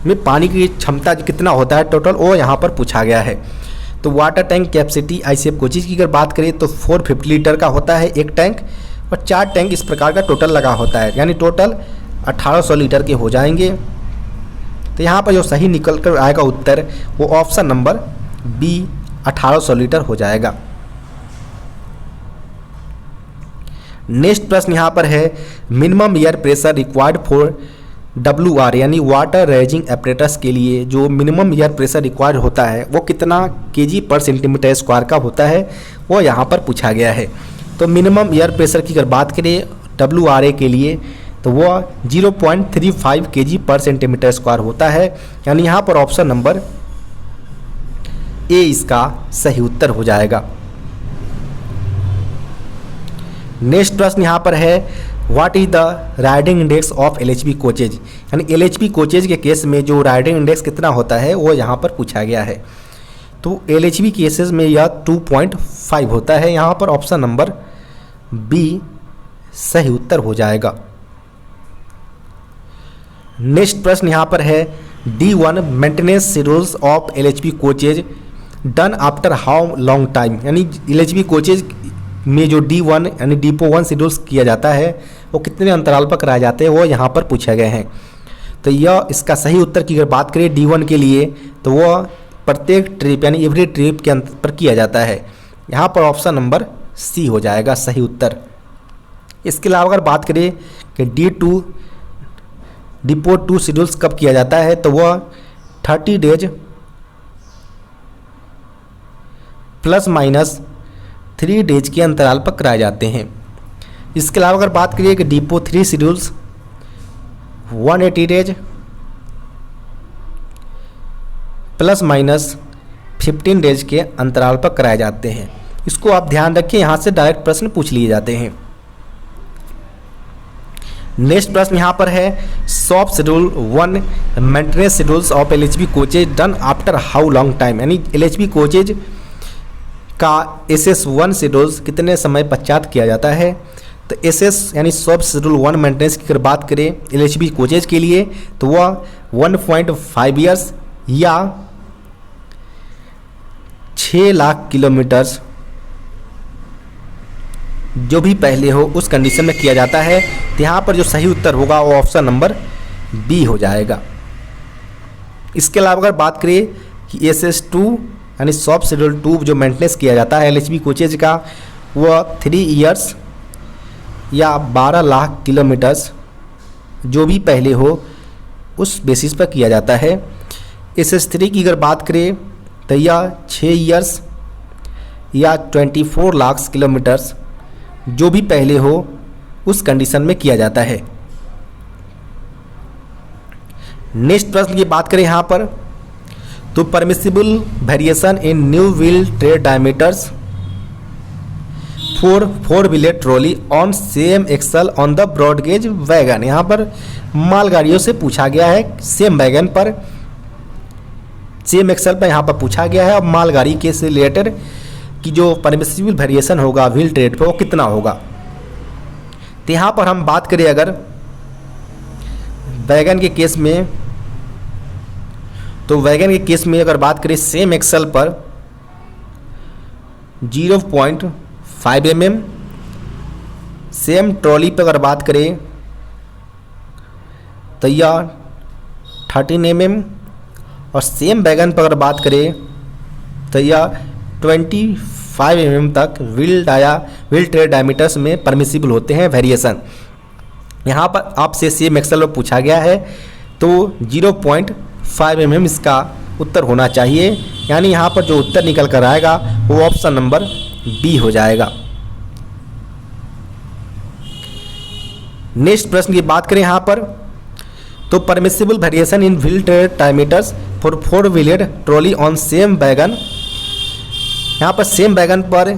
में पानी की क्षमता कितना होता है टोटल, वो यहाँ पर पूछा गया है। तो water tank capacity ICF coaches की अगर बात करें तो 450 लीटर का होता है एक टैंक, और 4 टैंक इस प्रकार का टोटल लगा होता है, यानी टोटल 1800 लीटर के हो जाएंगे। तो यहाँ पर जो सही निकल कर आएगा उत्तर वो ऑप्शन नंबर बी 1800 लीटर हो जाएगा। नेक्स्ट प्रश्न यहाँ पर है minimum air pressure required for WR, यानी वाटर रेजिंग एपरेटस के लिए जो मिनिमम एयर प्रेशर रिक्वायर्ड होता है वो कितना kg/cm² का होता है, वो यहाँ पर पूछा गया है। तो मिनिमम एयर प्रेशर की अगर बात करें WRA के लिए तो वो 0.35 kg/cm² होता है, यानी यहाँ पर ऑप्शन नंबर ए इसका सही उत्तर हो जाएगा। नेक्स्ट प्रश्न यहाँ पर है what is the riding index of LHB coaches, यानी LHB कोचेज के केस में जो राइडिंग इंडेक्स कितना होता है वो यहाँ पर पूछा गया है। तो LHB केसेस में यह 2.5 होता है, यहाँ पर ऑप्शन नंबर बी सही उत्तर हो जाएगा। नेक्स्ट प्रश्न यहाँ पर है D1 maintenance schedules of LHB coaches done after how long time, यानी LHB कोचेज में जो D1 यानी डिपो 1 शेड्यूल्स किया जाता है वो कितने अंतराल पर कराए जाते हैं वो यहाँ पर पूछे गए हैं। तो यह इसका सही उत्तर की अगर बात करें D1 के लिए तो वह प्रत्येक ट्रिप यानी एवरी ट्रिप के अंत पर किया जाता है, यहाँ पर ऑप्शन नंबर सी हो जाएगा सही उत्तर। इसके अलावा अगर बात करें कि D2 डिपो 2 शेड्यूल्स कब किया जाता है तो वह 30 डेज ±3 डेज के अंतराल पर कराए जाते हैं। इसके अलावा अगर बात करिए कि डिपो 3 शेड्यूल्स 180 डेज ±15 डेज के अंतराल पर कराए जाते हैं। इसको आप ध्यान रखें, यहाँ से डायरेक्ट प्रश्न पूछ लिए जाते हैं। नेक्स्ट प्रश्न यहाँ पर है soft schedule 1 maintenance schedules of LHB coaches done after how long time, यानी LHB कोचेज का SS1 शेड्यूल्स कितने समय पश्चात किया जाता है। तो SS यानी सॉफ्ट शेड्यूल 1 मेंटेनेंस की अगर बात करें LHB कोचेज के लिए तो वह 1.5 ईयर्स या 6 लाख किलोमीटर्स जो भी पहले हो उस कंडीशन में किया जाता है। तो यहाँ पर जो सही उत्तर होगा वो ऑप्शन नंबर बी हो जाएगा। इसके अलावा अगर बात करें कि SS2 यानी सॉफ्ट शेड्यूल ट्यूब जो मेंटेनेंस किया जाता है एलएचबी कोचेज का, वह 3 ईयर्स या 12 लाख किलोमीटर्स जो भी पहले हो उस बेसिस पर किया जाता है। SS3 की अगर बात करें तो यह 6 ईयर्स या 24 लाख किलोमीटर्स जो भी पहले हो उस कंडीशन में किया जाता है। नेक्स्ट प्रश्न की बात करें यहाँ पर तो permissible variation in new wheel tread diameters for four wheeler trolley on same axle on the broad gauge wagon. यहाँ पर मालगाड़ियों से पूछा गया है, सेम वैगन पर सेम एक्सल पर यहाँ पर पूछा गया है और मालगाड़ी के से रिलेटेड कि जो परमिसिबल वेरिएशन होगा व्हील ट्रेड पे वो कितना होगा। तो यहाँ पर हम बात करें अगर वैगन के केस में, तो वैगन के केस में अगर बात करें सेम एक्सल पर 0.5 mm, सेम ट्रॉली पर अगर बात करें तो यह 13 mm और सेम वैगन पर अगर बात करें तो यह 25 mm तक व्हील ट्रेड डायमीटर्स में परमिसिबल होते हैं वेरिएशन। यहाँ पर आपसे सेम एक्सल में पूछा गया है तो 0.5 mm इसका उत्तर होना चाहिए, यानी यहाँ पर जो उत्तर निकल कर आएगा वो ऑप्शन नंबर बी हो जाएगा। नेक्स्ट प्रश्न की बात करें यहाँ पर तो permissible variation in wheel tread diameters for four wheeler trolley on same wagon. यहाँ पर सेम वैगन पर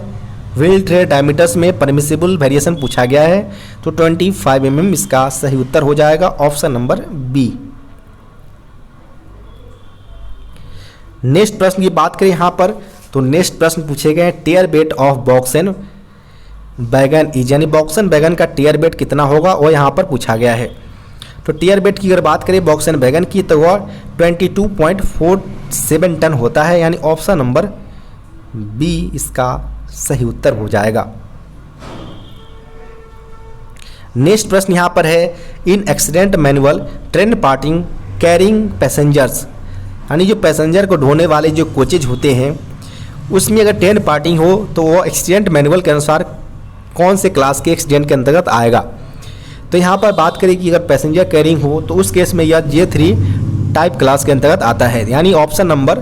व्हील ट्रेड डायमीटर्स में परमिसिबल वेरिएशन पूछा गया है तो 25 mm इसका सही उत्तर हो जाएगा, ऑप्शन नंबर बी। नेक्स्ट प्रश्न की बात करें यहाँ पर तो नेक्स्ट प्रश्न पूछे गए टेयर weight of BOXN wagon is, यानी बॉक्सन वैगन का टेयर वेट कितना होगा वो यहाँ पर पूछा गया है। तो टेयर वेट की अगर बात करें बॉक्सन वैगन की तो वह 22.47 टन होता है, यानी ऑप्शन नंबर बी इसका सही उत्तर हो जाएगा। नेक्स्ट प्रश्न यहाँ पर है in accident manual train parting carrying passengers, यानी जो पैसेंजर को ढोने वाले जो कोचेज होते हैं उसमें अगर ट्रेन पार्टिंग हो तो वो एक्सीडेंट मैनुअल के अनुसार कौन से क्लास के एक्सीडेंट के अंतर्गत आएगा। तो यहाँ पर बात करें कि अगर पैसेंजर कैरिंग हो तो उस केस में यह J3 टाइप क्लास के अंतर्गत आता है, यानी ऑप्शन नंबर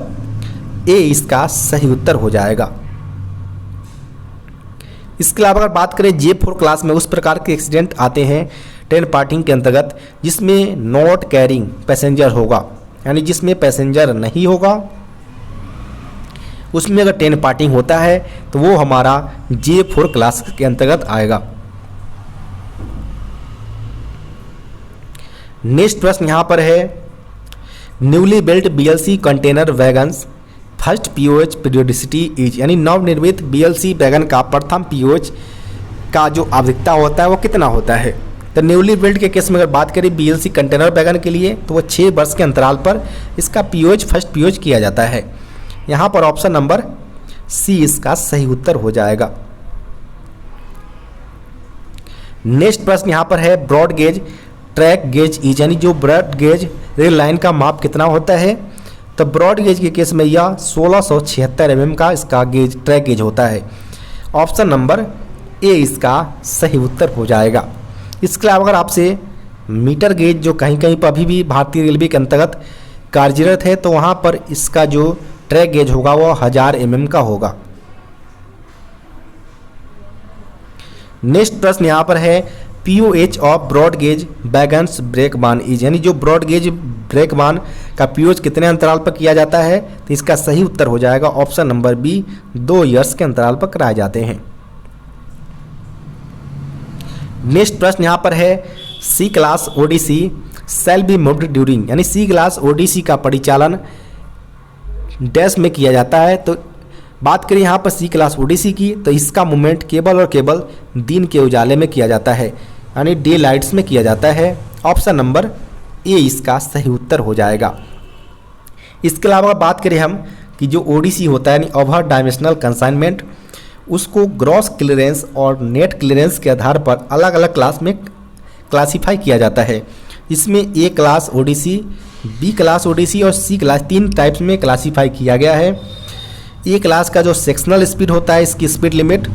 ए इसका सही उत्तर हो जाएगा। इसके अलावा अगर बात करें J4 क्लास में उस प्रकार के एक्सीडेंट आते हैं ट्रेन पार्टिंग के अंतर्गत जिसमें नॉट कैरिंग पैसेंजर होगा, यानी जिसमें पैसेंजर नहीं होगा उसमें अगर ट्रेन पार्टिंग होता है तो वो हमारा J4 क्लास के अंतर्गत आएगा। नेक्स्ट प्रश्न यहाँ पर है newly built BLC container wagons first POH periodicity is, यानी नवनिर्मित BLC वैगन का प्रथम POH का जो आवधिकता होता है वो कितना होता है। तो न्यूली बिल्ट के केस में अगर बात करें BLC कंटेनर वैगन के लिए तो वो 6 वर्ष के अंतराल पर इसका फर्स्ट POH किया जाता है। यहाँ पर ऑप्शन नंबर सी इसका सही उत्तर हो जाएगा। नेक्स्ट प्रश्न यहाँ पर है broad gauge track gauge is, यानी जो ब्रॉड गेज रेल लाइन का माप कितना होता है। तो ब्रॉड गेज के केस में यह 1676 mm का इसका गेज ट्रैक गेज होता है, ऑप्शन नंबर ए इसका सही उत्तर हो जाएगा। इसके अलावा अगर आपसे मीटर गेज जो कहीं कहीं पर अभी भी भारतीय रेलवे के अंतर्गत कार्यरत है तो वहाँ पर इसका जो ट्रैक गेज होगा वो 1000 mm का होगा। नेक्स्ट प्रश्न यहाँ पर है POH of broad gauge wagons brake van is, यानी जो ब्रॉड गेज ब्रेक बान का POH कितने अंतराल पर किया जाता है। तो इसका सही उत्तर हो जाएगा ऑप्शन नंबर बी, 2 ईयर्स के अंतराल पर कराए जाते हैं। नेक्स्ट प्रश्न यहाँ पर है C class ODC shall be moved during, यानी C क्लास ODC का परिचालन डैश में किया जाता है। तो बात करें यहाँ पर C क्लास ODC की तो इसका मूवमेंट केवल और केवल दिन के उजाले में किया जाता है, यानी डे लाइट्स में किया जाता है, ऑप्शन नंबर ए इसका सही उत्तर हो जाएगा। इसके अलावा बात करें हम कि जो ODC होता है यानी ओवर डायमेंशनल कंसाइनमेंट, उसको ग्रॉस क्लियरेंस और नेट क्लियरेंस के आधार पर अलग अलग क्लास में क्लासीफाई किया जाता है। इसमें A class ODC, B class ODC और C क्लास 3 टाइप्स में क्लासीफाई किया गया है। ये क्लास का जो सेक्शनल स्पीड होता है, इसकी स्पीड लिमिट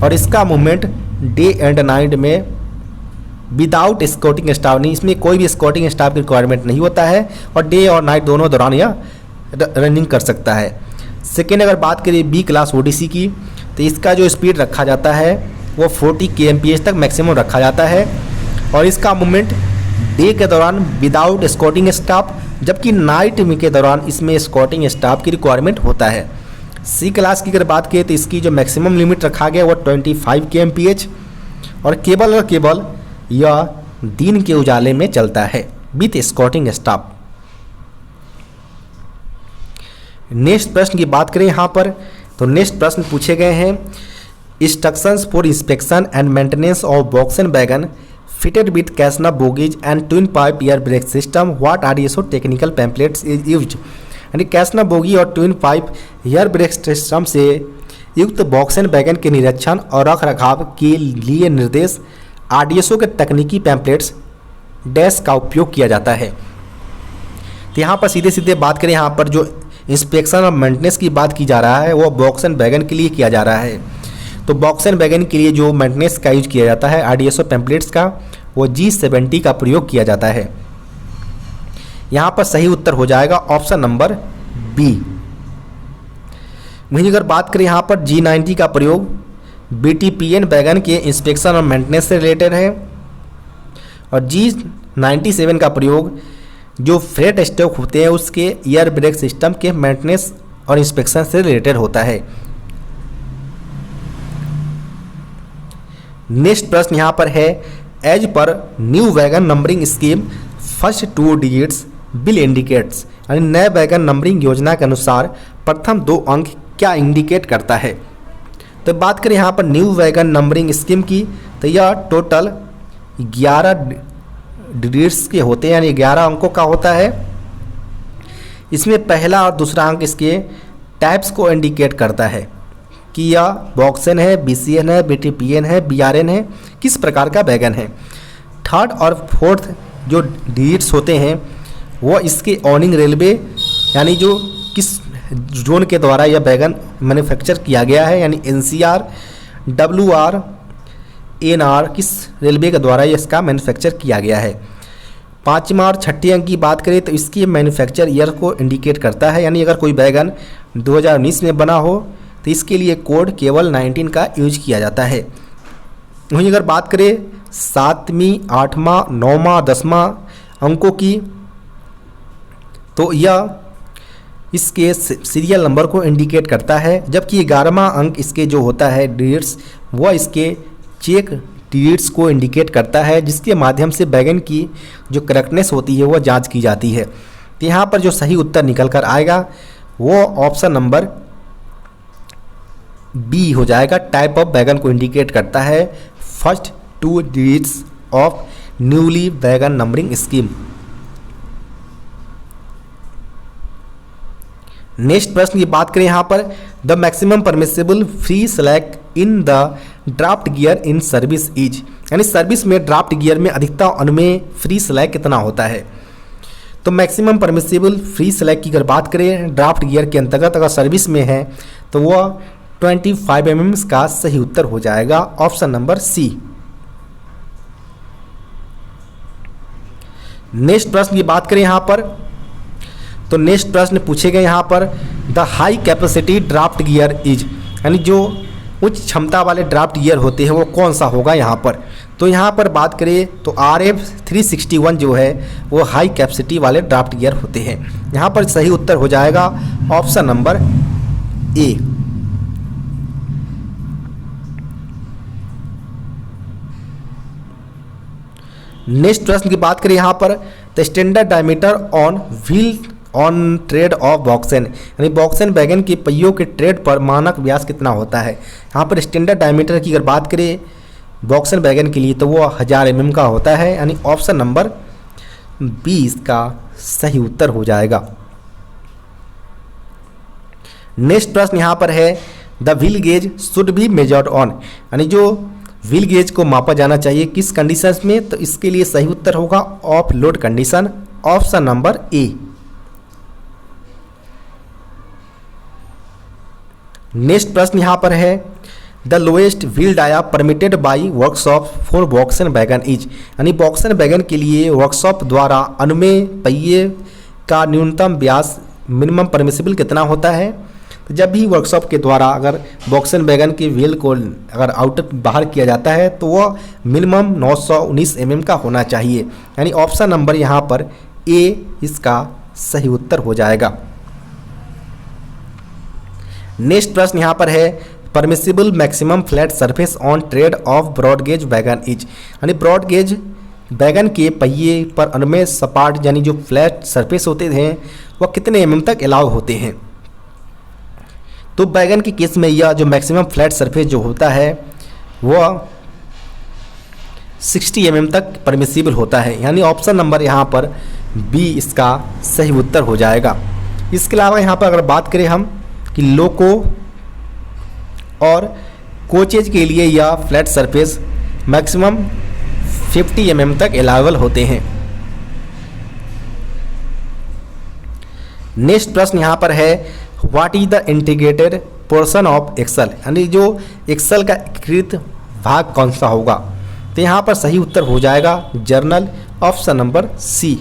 और इसका मूवमेंट डे एंड नाइट में विदाउट स्कॉटिंग स्टाफ, नहीं इसमें कोई भी स्कॉटिंग स्टाफ की रिक्वायरमेंट नहीं होता है और डे और नाइट दोनों दौरान यह रनिंग कर सकता है। सेकेंड अगर बात करें बी क्लास ओडीसी की, तो इसका जो स्पीड रखा जाता है वो 40 kmph तक मैक्सिमम रखा जाता है और इसका मूवमेंट डे के दौरान विदाउट स्कॉटिंग स्टाफ, जबकि नाइट में के दौरान इसमें स्कॉटिंग स्टाफ की रिक्वायरमेंट होता है। सी क्लास की अगर बात करें तो इसकी जो मैक्सिमम लिमिट रखा गया वो 25 kmph और केवल यह दिन के उजाले में चलता है विथ स्कॉटिंग स्टाफ। नेक्स्ट प्रश्न की बात करें यहाँ पर, तो नेक्स्ट प्रश्न पूछे गए हैं instructions for inspection and maintenance of box and wagon fitted with कैसना bogies and twin pipe air brake system, what RDSO technical pamphlets is used. यानी कैसना बोगी और twin pipe air brake system से युक्त बॉक्स एंड वैगन के निरीक्षण और रख रखाव के लिए निर्देश आरडीएसओ के तकनीकी पैम्पलेट्स डैश का उपयोग किया जाता है। तो यहाँ पर सीधे सीधे बात करें, यहाँ पर जो इंस्पेक्शन और मेंटेनेंस की बात की जा रहा है वो बॉक्स एंड वैगन के लिए किया जा रहा है। तो बॉक्स एंड वैगन के लिए जो मेंटेनेंस का यूज किया जाता है आरडीएसओ पैम्पलेट्स का, वो G70 का प्रयोग किया जाता है। यहाँ पर सही उत्तर हो जाएगा ऑप्शन नंबर बी। वहीं अगर बात करें यहाँ पर G90 का प्रयोग BTPN वैगन के इंस्पेक्शन और मेंटेनेंस से रिलेटेड है और G97 का प्रयोग जो फ्रेट स्टॉक होते हैं उसके एयर ब्रेक सिस्टम के मेंटेनेंस और इंस्पेक्शन से रिलेटेड होता है। नेक्स्ट प्रश्न यहाँ पर है as per new wagon numbering scheme first 2 digits will indicates, यानी नए वैगन नंबरिंग योजना के अनुसार प्रथम 2 अंक क्या इंडिकेट करता है। तो बात करें यहाँ पर न्यू वैगन नंबरिंग स्कीम की, तो यह टोटल 11 डिजिट्स के होते हैं, यानी 11 अंकों का होता है। इसमें पहला और दूसरा अंक इसके टाइप्स को इंडिकेट करता है कि यह बॉक्सन है, बीसीएन है, बीटीपीएन है, बीआरएन है, किस प्रकार का वैगन है। थर्ड और फोर्थ जो डिजिट्स होते हैं वो इसके ऑनिंग रेलवे, यानी जो किस जोन के द्वारा यह वैगन मैन्युफैक्चर किया गया है, यानी एनसीआर, डब्ल्यूआर, एनआर, किस रेलवे के द्वारा इसका मैन्युफैक्चर किया गया है। पाँचवा और छठी अंक की बात करें तो इसकी मैन्युफैक्चर ईयर को इंडिकेट करता है, यानी अगर कोई वैगन 2019 में बना हो तो इसके लिए कोड केवल 19 का यूज किया जाता है। वहीं अगर बात करें 7वीं, 8वां, 9वां, 10वां अंकों की, तो यह इसके सीरियल नंबर को इंडिकेट करता है, जबकि 11वां अंक इसके जो होता है डिजिट्स, वह इसके चेक डिजिट्स को इंडिकेट करता है, जिसके माध्यम से वैगन की जो करेक्टनेस होती है वह जांच की जाती है। तो यहाँ पर जो सही उत्तर निकल कर आएगा वो ऑप्शन नंबर बी हो जाएगा। टाइप ऑफ वैगन को इंडिकेट करता है first 2 digits of newly wagon numbering scheme. Next प्रश्न की बात करें यहाँ पर, the maximum permissible free slack in the draft gear in service is, यानी सर्विस में ड्राफ्ट गियर में अधिकतम अनुमेय फ्री स्लैक कितना होता है। तो मैक्सिमम परमिसिबल फ्री स्लैक की अगर बात करें ड्राफ्ट गियर के अंतर्गत अगर सर्विस में है तो वह 25 mm का सही उत्तर हो जाएगा ऑप्शन नंबर सी। नेक्स्ट प्रश्न की बात करें यहाँ पर, तो नेक्स्ट प्रश्न पूछे गए यहाँ पर the high capacity draft gear is, यानी जो उच्च क्षमता वाले ड्राफ्ट गियर होते हैं वो कौन सा होगा यहाँ पर। तो यहाँ पर बात करें तो RF361 जो है वो हाई कैपेसिटी वाले ड्राफ्ट गियर होते हैं। यहाँ पर सही उत्तर हो जाएगा ऑप्शन नंबर ए। नेक्स्ट प्रश्न की बात करें यहाँ पर, the standard diameter on wheel on tread of BOXN, यानी बॉक्सन वैगन के पहियों के ट्रेड पर मानक व्यास कितना होता है। यहाँ पर स्टैंडर्ड डायमीटर की अगर बात करें बॉक्सन वैगन के लिए तो वो 1000 mm का होता है, यानी ऑप्शन नंबर 20 का सही उत्तर हो जाएगा। नेक्स्ट प्रश्न यहाँ पर है the wheel gauge should be measured on, यानी जो व्हील गेज को मापा जाना चाहिए किस कंडीशंस में, तो इसके लिए सही उत्तर होगा off load condition, option number A. Next प्रश्न यहाँ पर है the lowest wheel dia permitted by workshop for BOXN wagon is, यानी वॉक्सन वैगन के लिए वर्कशॉप द्वारा अनुमेय पहिए का न्यूनतम व्यास मिनिमम परमिसिबल कितना होता है। तो जब भी वर्कशॉप के द्वारा अगर वॉक्सन वैगन के व्हील को अगर आउट बाहर किया जाता है तो वह मिनिमम 919 mm का होना चाहिए, यानी ऑप्शन नंबर यहाँ पर ए इसका सही उत्तर हो जाएगा। नेक्स्ट प्रश्न यहाँ पर है permissible maximum flat surface on tread of broad gauge wagon is, यानी ब्रॉड गेज वैगन के पहिए पर अनुमेय सपाट यानी जो फ्लैट सरफेस होते हैं वह कितने mm तक अलाउ होते हैं। तो वैगन के केस में यह जो मैक्सिमम फ्लैट सरफेस जो होता है वह 60 mm तक परमिसिबल होता है, यानी ऑप्शन नंबर यहाँ पर बी इसका सही उत्तर हो जाएगा। इसके अलावा यहाँ पर अगर बात करें हम कि लोको और कोचेज के लिए यह फ्लैट सरफेस मैक्सिमम 50 mm तक अलाउबल होते हैं। नेक्स्ट प्रश्न यहाँ पर है what is the integrated portion of axle, यानी जो एक्सेल का एकीकृत भाग कौन सा होगा। तो यहाँ पर सही उत्तर हो जाएगा journal, option number C.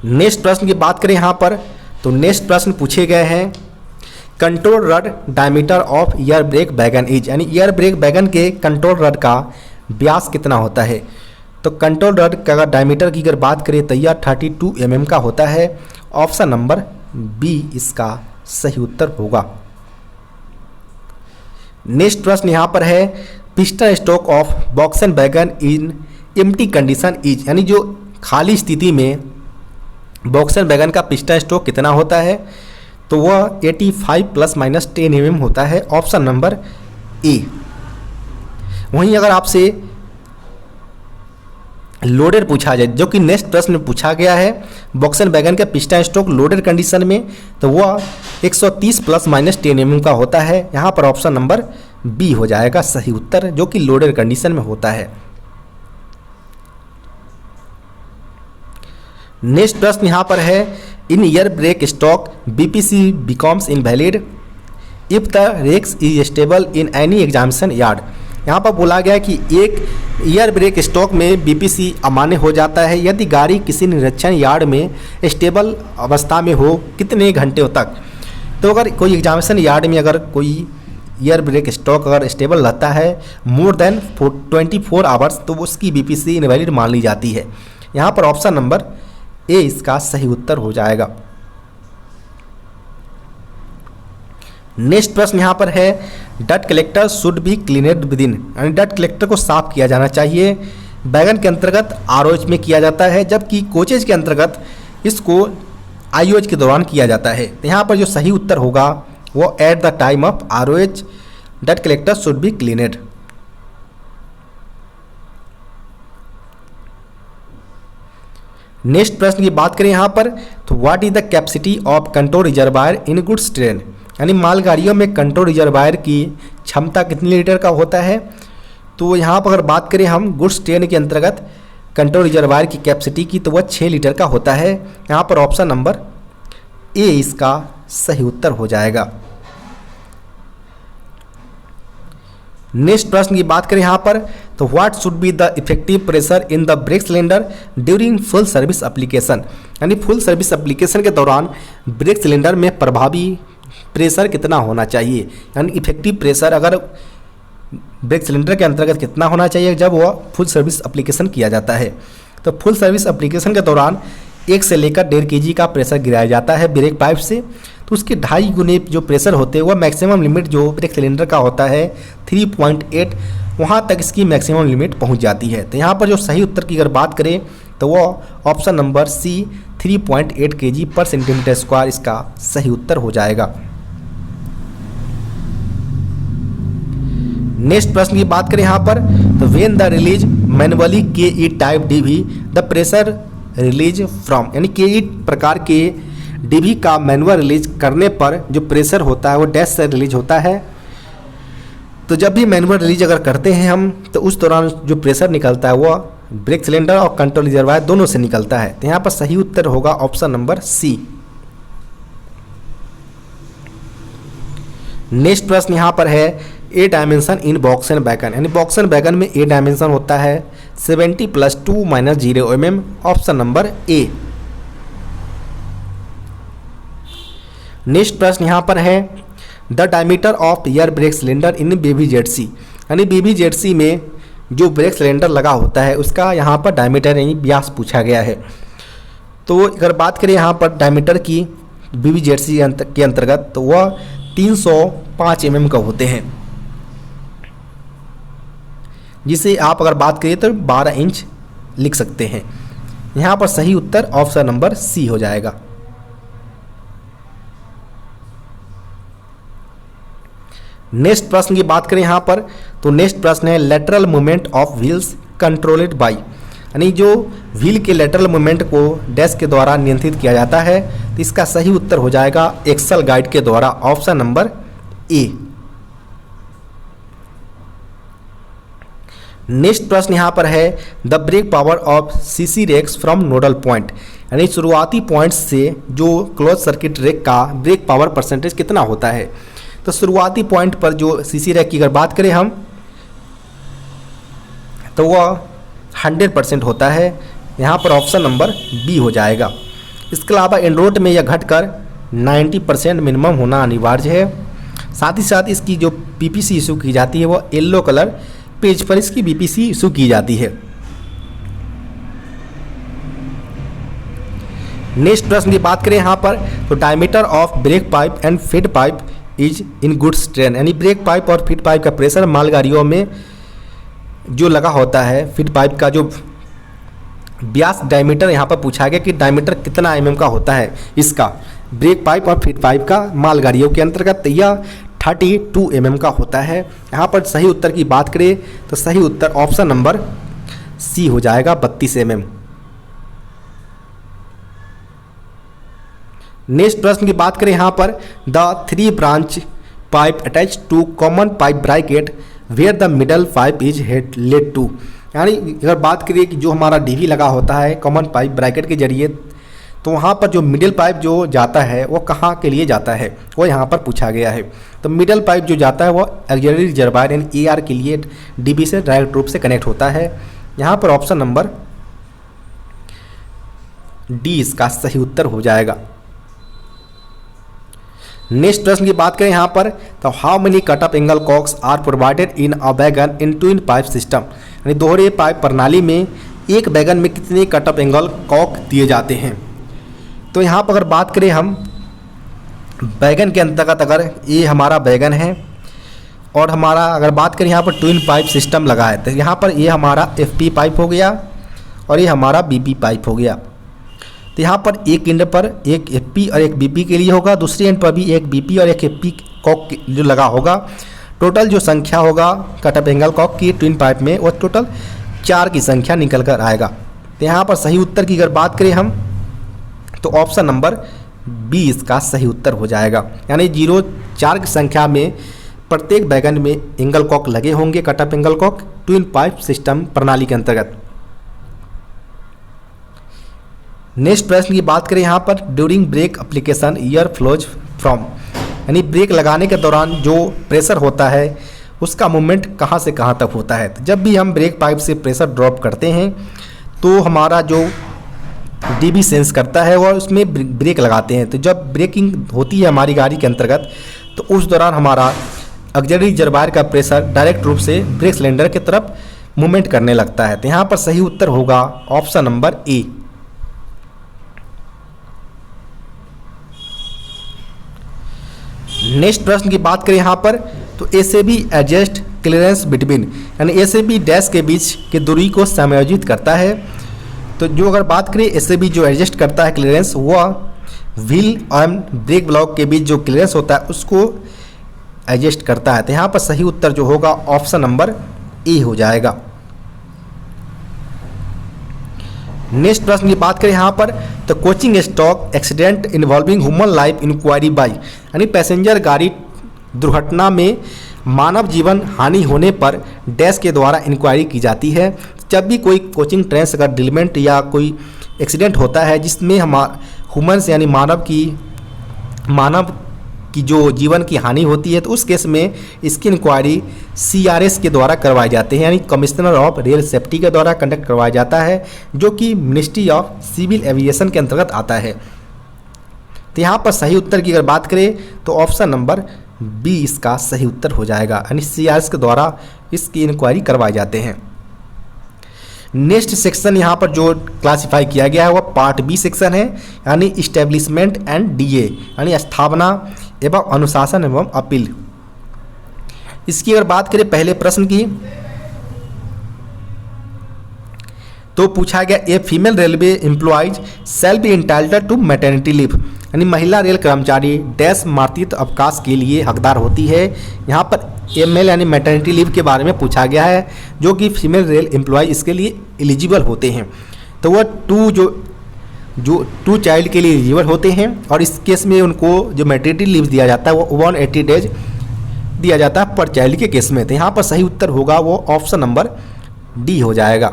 Next प्रश्न की बात करें यहाँ पर तो नेक्स्ट प्रश्न पूछे गए हैं control rod diameter of air brake wagon is, यानी एयर ब्रेक वैगन के कंट्रोल रड का व्यास कितना होता है। तो कंट्रोल रड का अगर डायमीटर की अगर बात करें तो यह 32 mm का होता है, ऑप्शन नंबर बी इसका सही उत्तर होगा। नेक्स्ट प्रश्न यहाँ पर है piston stroke of BOXN wagon in empty condition is, यानी जो खाली स्थिति में वॉक्सन वैगन का पिस्टन स्ट्रोक कितना होता है। तो वह 85 ± 10 mm होता है, ऑप्शन नंबर ए। वहीं अगर आपसे लोडेड पूछा जाए जो कि नेक्स्ट प्रश्न में पूछा गया है वॉक्सन वैगन का पिस्टन स्ट्रोक लोडेड कंडीशन में, तो वह 130 ± 10 mm का होता है। यहाँ पर ऑप्शन नंबर बी हो जाएगा सही उत्तर, जो कि लोडेड कंडीशन में होता है। नेक्स्ट प्रश्न यहाँ पर है in year brake stock BPC becomes invalid if the rakes is stable in any examination yard. यहाँ पर बोला गया कि एक ईयर ब्रेक स्टॉक में बीपीसी अमान्य हो जाता है यदि गाड़ी किसी निरीक्षण यार्ड में स्टेबल अवस्था में हो कितने घंटे तक। तो अगर कोई एग्जामिनेशन यार्ड में अगर कोई ईयर ब्रेक स्टॉक अगर स्टेबल रहता है मोर देन 24 आवर्स तो उसकी बीपीसी इनवैलिड मान ली जाती है। यहाँ पर ऑप्शन नंबर ए इसका सही उत्तर हो जाएगा। नेक्स्ट प्रश्न यहाँ पर है डट कलेक्टर शुड बी क्लीनेड विदिन, यानी डट कलेक्टर को साफ किया जाना चाहिए। वैगन के अंतर्गत आरओएच में किया जाता है, जबकि कोचेज के अंतर्गत इसको आईओएच के दौरान किया जाता है। तो यहाँ पर जो सही उत्तर होगा वो at the time of ROH डट collector should be cleaned. Next प्रश्न की बात करें यहाँ पर तो what is the capacity of control reservoir in goods train, यानी मालगाड़ियों में कंट्रोल रिजर्वायर की क्षमता कितने लीटर का होता है। तो यहाँ पर अगर बात करें हम गुड्स ट्रेन के अंतर्गत कंट्रोल रिजर्वायर की कैपेसिटी की तो वह 6 लीटर का होता है। यहाँ पर ऑप्शन नंबर ए इसका सही उत्तर हो जाएगा। नेक्स्ट प्रश्न की बात करें यहाँ पर तो what should be the effective pressure in the brake cylinder during full service application, यानी फुल सर्विस एप्लीकेशन के दौरान ब्रेक सिलेंडर में प्रभावी प्रेशर कितना होना चाहिए, यानी इफेक्टिव प्रेशर अगर ब्रेक सिलेंडर के अंतर्गत कितना होना चाहिए जब वह फुल सर्विस एप्लीकेशन किया जाता है। तो फुल सर्विस एप्लीकेशन के दौरान 1 से लेकर 1.5 kg का प्रेशर गिराया जाता है ब्रेक पाइप से, तो उसके 2.5 गुने जो प्रेशर होते हैं वह मैक्सिमम लिमिट जो ब्रेक सिलेंडर का होता है 3.8 वहाँ तक इसकी मैक्सिमम लिमिट पहुँच जाती है। तो यहाँ पर जो सही उत्तर की अगर बात करें तो वह ऑप्शन नंबर सी 3.8 kg/cm² इसका सही उत्तर हो जाएगा। नेक्स्ट प्रश्न की बात करें यहाँ पर तो when the release manually KE type DV the pressure release from, यानी KE प्रकार के DV का मैनुअल रिलीज करने पर जो प्रेशर होता है वो डैश से रिलीज होता है। तो जब भी मैनुअल रिलीज अगर करते हैं हम तो उस दौरान जो प्रेशर निकलता है वो ब्रेक सिलेंडर और कंट्रोल रिजर्वायर दोनों से निकलता है। तो यहाँ पर सही उत्तर होगा ऑप्शन नंबर सी। नेक्स्ट प्रश्न यहाँ पर है A dimension in box and wagon, यानी बॉक्स एंड वैगन में ए डायमेंशन होता है 70 + 2 - 0 mm, option number A. Next प्रश्न यहाँ पर है the diameter of air brake cylinder in baby ZC, यानी बेबी जेडसी में जो ब्रेक सिलेंडर लगा होता है उसका यहाँ पर डायमीटर यानी व्यास पूछा गया है। तो अगर बात करें यहाँ पर डायमीटर की बेबी जेडसी के अंतर्गत तो वह 305 mm का होते हैं, जिसे आप अगर बात करिए तो 12 इंच लिख सकते हैं। यहाँ पर सही उत्तर ऑप्शन नंबर सी हो जाएगा। नेक्स्ट प्रश्न की बात करें यहाँ पर तो नेक्स्ट प्रश्न है lateral movement of wheels controlled by, यानी जो व्हील के लेटरल मूवमेंट को डैश के द्वारा नियंत्रित किया जाता है। तो इसका सही उत्तर हो जाएगा एक्सल गाइड के द्वारा, ऑप्शन नंबर ए। नेक्स्ट प्रश्न यहाँ पर है the brake power of CC rakes from nodal point, यानी शुरुआती पॉइंट्स से जो क्लोज सर्किट रेक का ब्रेक पावर परसेंटेज कितना होता है। तो शुरुआती पॉइंट पर जो सीसी रेक की अगर बात करें हम तो वह 100% होता है। यहाँ पर ऑप्शन नंबर बी हो जाएगा। इसके अलावा एंड्रोइड में यह घटकर 90% मिनिमम होना अनिवार्य है। साथ ही साथ इसकी जो पीपीसी इशू की जाती है वह येलो कलर पेज पर इसकी बीपीसी इशू की जाती है। नेक्स्ट प्रश्न की बात करें यहाँ पर तो diameter of break pipe and feed pipe is in good strain, यानी ब्रेक पाइप और फीड पाइप का प्रेशर मालगाड़ियों में जो लगा होता है, फीड पाइप का जो व्यास डायमीटर यहाँ पर पूछा गया कि डायमीटर कितना mm का होता है इसका ब्रेक पाइप और फीड पाइप का मालगाड़ियों के अंतर्गत, यह 32 mm का होता है। यहाँ पर सही उत्तर की बात करें तो सही उत्तर ऑप्शन नंबर सी हो जाएगा 32 mm। नेक्स्ट प्रश्न की बात करें यहाँ पर the 3 branch pipe attach to common pipe bracket where the middle pipe is हेड लेड टू, यानी अगर बात करिए कि जो हमारा डीवी लगा होता है कॉमन पाइप ब्रैकेट के जरिए तो वहाँ पर जो मिडिल पाइप जो जाता है वो कहाँ के लिए जाता है वो यहाँ पर पूछा गया है। तो मिडिल पाइप जो जाता है वो ऑक्सिलरी रिजर्वायर यानी AR के लिए डीबी से डायरेक्ट रूप से कनेक्ट होता है। यहाँ पर ऑप्शन नंबर डी इसका सही उत्तर हो जाएगा। नेक्स्ट प्रश्न की बात करें यहाँ पर तो how many cutoff angle cocks are provided in a wagon in twin pipe system, यानी दोहरे पाइप प्रणाली में एक वैगन में कितने कटअप एंगल कॉक दिए जाते हैं। तो यहाँ पर अगर बात करें हम वैगन के अंतर्गत अगर ये हमारा वैगन है और हमारा अगर बात करें यहाँ पर ट्विन पाइप सिस्टम लगा है तो यहाँ पर ये हमारा FP पाइप हो गया और ये हमारा BP पाइप हो गया। तो यहाँ पर एक एंड पर एक FP और एक BP के लिए होगा, दूसरी एंड पर भी एक BP और एक FP कॉक जो लगा होगा। टोटल जो संख्या होगा कटअप एंगल कॉक की ट्विन पाइप में वो टोटल 4 की संख्या निकल कर आएगा। तो यहाँ पर सही उत्तर की अगर बात करें हम तो ऑप्शन नंबर बी इसका सही उत्तर हो जाएगा, यानी 4 की संख्या में प्रत्येक वैगन में एंगल कॉक लगे होंगे cutoff angle cock twin pipe system प्रणाली के अंतर्गत। नेक्स्ट प्रश्न की बात करें यहाँ पर during break application air flows from, यानी ब्रेक लगाने के दौरान जो प्रेशर होता है उसका मूवमेंट कहाँ से कहाँ तक होता है। तो जब भी हम ब्रेक पाइप से प्रेशर ड्रॉप करते हैं तो हमारा जो डीबी सेंस करता है और उसमें ब्रेक लगाते हैं। तो जब ब्रेकिंग होती है हमारी गाड़ी के अंतर्गत तो उस दौरान हमारा ऑक्सिलरी रिजर्वायर का प्रेशर डायरेक्ट रूप से ब्रेक सिलेंडर की तरफ मूवमेंट करने लगता है। तो यहाँ पर सही उत्तर होगा ऑप्शन नंबर ए। नेक्स्ट प्रश्न की बात करें यहाँ पर तो ACB एडजस्ट क्लियरेंस बिटवीन, यानी ACB डैश के बीच की दूरी को समायोजित करता है। तो जो अगर बात करें ACB जो एडजस्ट करता है क्लियरेंस वह व्हील एंड ब्रेक ब्लॉक के बीच जो क्लियरेंस होता है उसको एडजस्ट करता है। तो यहाँ पर सही उत्तर जो होगा ऑप्शन नंबर ए हो जाएगा। नेक्स्ट प्रश्न की बात करें यहाँ पर तो coaching stock accident involving human life inquiry by, यानी पैसेंजर गाड़ी दुर्घटना में मानव जीवन हानि होने पर डैश के द्वारा इंक्वायरी की जाती है। जब भी कोई कोचिंग ट्रेन अगर डिलीमेंट या कोई एक्सीडेंट होता है जिसमें ह्यूमन्स यानी मानव की जो जीवन की हानि होती है, तो उस केस में इसकी इंक्वायरी CRS के द्वारा करवाए जाते हैं, यानी कमिश्नर ऑफ रेल सेफ्टी के द्वारा कंडक्ट करवाया जाता है, जो कि मिनिस्ट्री ऑफ सिविल एविएशन के अंतर्गत आता है। तो यहाँ पर सही उत्तर की अगर बात करें तो ऑप्शन नंबर बी इसका सही उत्तर हो जाएगा, यानी CRS के द्वारा इसकी इंक्वायरी करवाए जाते हैं। नेक्स्ट सेक्शन यहाँ पर जो क्लासिफाई किया गया है वह पार्ट बी सेक्शन है, यानी इस्टेब्लिशमेंट एंड DA, यानी स्थापना एवं अनुशासन एवं अपील। इसकी अगर बात करें पहले प्रश्न की, तो पूछा गया a female railway employees shall be entitled to maternity leave, यानी महिला रेल कर्मचारी डैश मातृत्व अवकाश के लिए हकदार होती है। यहाँ पर ML यानी मैटरनिटी लीव के बारे में पूछा गया है, जो कि फीमेल रेल एम्प्लॉय इसके लिए एलिजिबल होते हैं। तो वह टू चाइल्ड के लिए एलिजिबल होते हैं, और इस केस में उनको जो मैटरनिटी लीव दिया जाता है वो 180 डेज दिया जाता है पर चाइल्ड के केस में। तो यहाँ पर सही उत्तर होगा वो ऑप्शन नंबर डी हो जाएगा।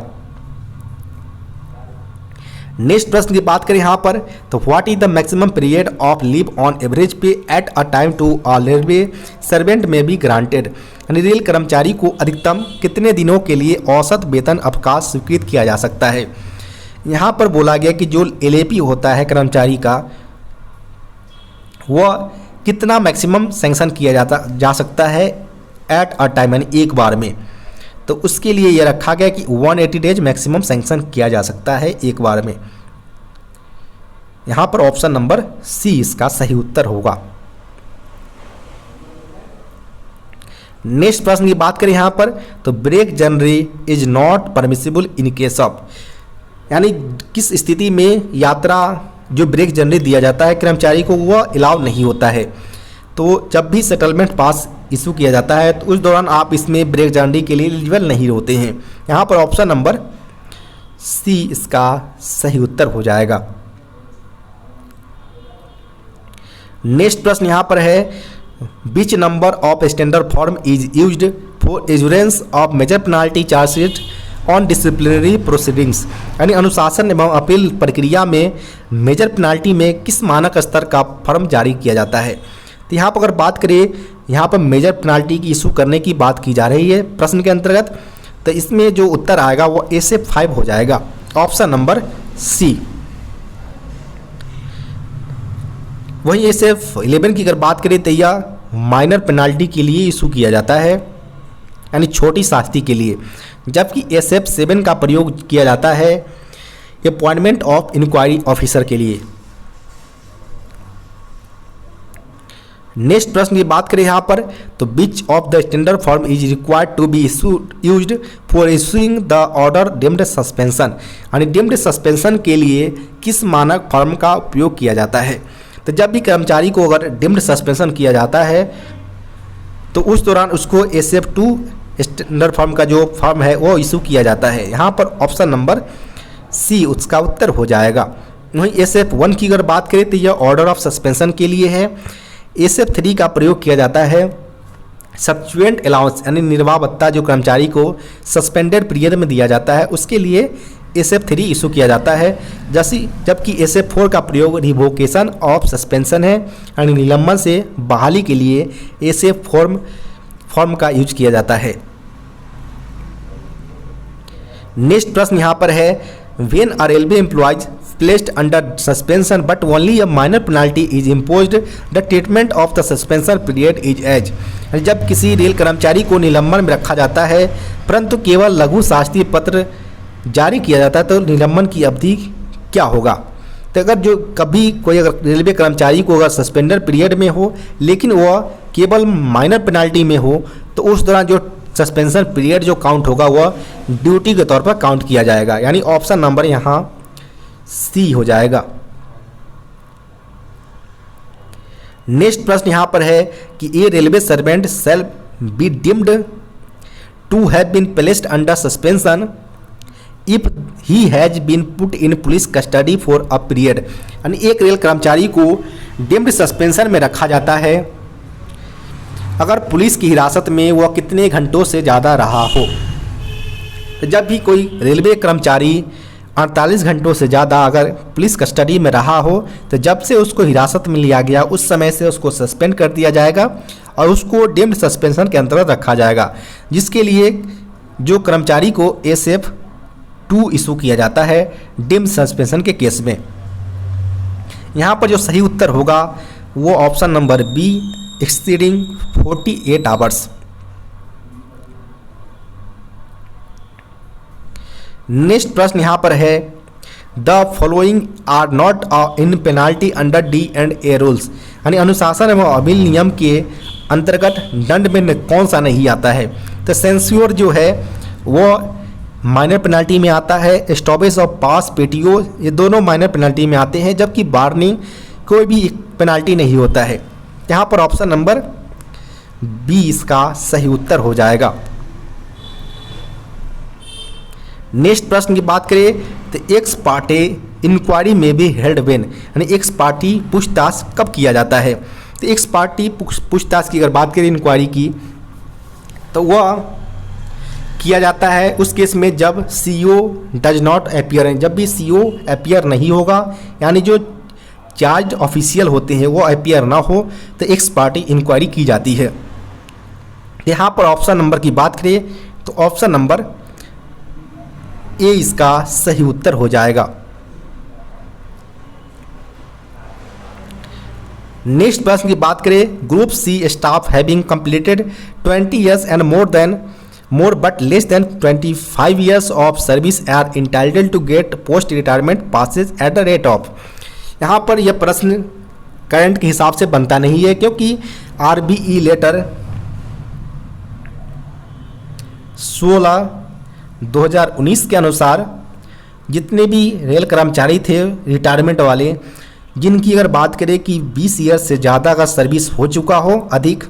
नेक्स्ट प्रश्न की बात करें यहाँ पर, तो what is the maximum period of leave on average pay at a time to a railway servant may be granted, यानी रेल कर्मचारी को अधिकतम कितने दिनों के लिए औसत वेतन अवकाश स्वीकृत किया जा सकता है। यहाँ पर बोला गया कि जो LAP होता है कर्मचारी का, वह कितना मैक्सिमम सैंक्शन किया जा सकता है एट अ टाइम, यानी एक बार में। तो उसके लिए यह रखा गया कि 180 डेज मैक्सिमम सैंक्शन किया जा सकता है एक बार में। यहाँ पर ऑप्शन नंबर सी इसका सही उत्तर होगा। नेक्स्ट प्रश्न की बात करें यहाँ पर, तो break generally is not permissible in case of, यानी किस स्थिति में यात्रा जो ब्रेक जनरली दिया जाता है कर्मचारी को वह अलाउ नहीं होता है। तो जब भी सेटलमेंट पास इशू किया जाता है तो उस दौरान आप इसमें ब्रेक जनरली के लिए एलिजिबल नहीं होते हैं। यहाँ पर ऑप्शन नंबर सी इसका सही उत्तर हो जाएगा। नेक्स्ट प्रश्न यहाँ पर है, which number of standard form is used for assurance of major penalty chargesheet on disciplinary proceedings, यानी अनुशासन एवं अपील प्रक्रिया में मेजर पेनाल्टी में किस मानक स्तर का फॉर्म जारी किया जाता है। तो यहाँ पर अगर बात करें, यहाँ पर मेजर पेनाल्टी की इशू करने की बात की जा रही है प्रश्न के अंतर्गत, तो इसमें जो उत्तर आएगा वो SF 5 हो जाएगा, ऑप्शन नंबर सी। वही SF 11 की अगर बात करें तो यह माइनर पेनाल्टी के लिए इशू किया जाता है, यानी छोटी शास्ति के लिए, जबकि SF 7 का प्रयोग किया जाता है अपॉइंटमेंट ऑफ इंक्वायरी ऑफिसर के लिए। नेक्स्ट प्रश्न की बात करें यहाँ पर, तो which of the standard form is required to be used for issuing the order deemed suspension, यानी डीम्ड सस्पेंशन के लिए किस मानक फॉर्म का उपयोग किया जाता है। तो जब भी कर्मचारी को अगर डीम्ड सस्पेंशन किया जाता है तो उस दौरान उसको SF 2 स्टैंडर्ड फॉर्म का जो फॉर्म है वो इशू किया जाता है। यहाँ पर ऑप्शन नंबर सी उसका उत्तर हो जाएगा। वहीं SF 1 की अगर बात करें तो यह ऑर्डर ऑफ सस्पेंशन के लिए है। SF 3 का प्रयोग किया जाता है सब्सिक्वेंट अलाउंस, यानी निर्वाह भत्ता जो कर्मचारी को सस्पेंडेड पीरियड में दिया जाता है उसके लिए SF 3 इशू किया जाता है, जबकि SF 4 का प्रयोग रिवोकेशन ऑफ सस्पेंशन है, यानी निलंबन से बहाली के लिए SF फॉर्म का यूज किया जाता है। नेक्स्ट प्रश्न यहाँ पर है, when a railway employees placed under suspension but only a minor penalty is imposed, the treatment of the suspension period is as, जब किसी रेल कर्मचारी को निलंबन में रखा जाता है परंतु केवल लघु शास्ति पत्र जारी किया जाता है तो निलंबन की अवधि क्या होगा। तो अगर जो कभी कोई अगर रेलवे कर्मचारी को अगर सस्पेंडर पीरियड में हो लेकिन वह केवल माइनर पेनाल्टी में हो तो उस दौरान जो सस्पेंशन पीरियड जो काउंट होगा वह ड्यूटी के तौर पर काउंट किया जाएगा, यानी ऑप्शन नंबर यहाँ सी हो जाएगा। नेक्स्ट प्रश्न यहां पर है कि a railway servant shall be deemed to have been placed under suspension if he has been put in police custody for a period, यानी एक रेल कर्मचारी को डीम्ड सस्पेंशन में रखा जाता है अगर पुलिस की हिरासत में वह कितने घंटों से ज़्यादा रहा हो। तो जब भी कोई रेलवे कर्मचारी 48 घंटों से ज़्यादा अगर पुलिस कस्टडी में रहा हो तो जब से उसको हिरासत में लिया गया उस समय से उसको सस्पेंड कर दिया जाएगा और उसको डीम्ड सस्पेंशन के अंतर्गत रखा जाएगा, जिसके लिए जो कर्मचारी को SF-2 इशू किया जाता है डीम्ड सस्पेंशन के केस में। यहाँ पर जो सही उत्तर होगा वो option number B, exceeding 48 hours. Next प्रश्न यहाँ पर है, the following are not in penalty under D&A rules, यानी अनुशासन एवं अभिल नियम के अंतर्गत दंड में कौन सा नहीं आता है। तो सेंस्योर जो है वो माइनर पेनाल्टी में आता है, स्टॉपेज ऑफ पास PTO ये दोनों माइनर पेनाल्टी में आते हैं, जबकि वार्निंग कोई भी पेनाल्टी नहीं होता है। यहाँ पर ऑप्शन नंबर बी इसका सही उत्तर हो जाएगा। नेक्स्ट प्रश्न की बात करें तो एक्स पार्टी इंक्वायरी में भी हेल्ड वेन, यानी एक्स पार्टी पूछताछ कब किया जाता है। तो एक्स पार्टी पूछताछ की अगर बात करें इंक्वायरी की तो वह किया जाता है उस केस में जब CO डज नॉट अपीयर, जब भी CO अपीयर नहीं होगा, यानी जो चार्ज ऑफिशियल होते हैं वो अपीयर ना हो तो एक्स पार्टी इंक्वायरी की जाती है। यहाँ पर ऑप्शन नंबर की बात करें तो ऑप्शन नंबर ए इसका सही उत्तर हो जाएगा। नेक्स्ट प्रश्न की बात करें, group C staff having completed 20 years and more but less than 25 years of service are entitled to get post retirement passes at the rate of. यहाँ पर यह प्रश्न करंट के हिसाब से बनता नहीं है, क्योंकि RBE लेटर 16/2019 के अनुसार जितने भी रेल कर्मचारी थे रिटायरमेंट वाले, जिनकी अगर बात करें कि 20 ईयर्स से ज़्यादा का सर्विस हो चुका हो अधिक,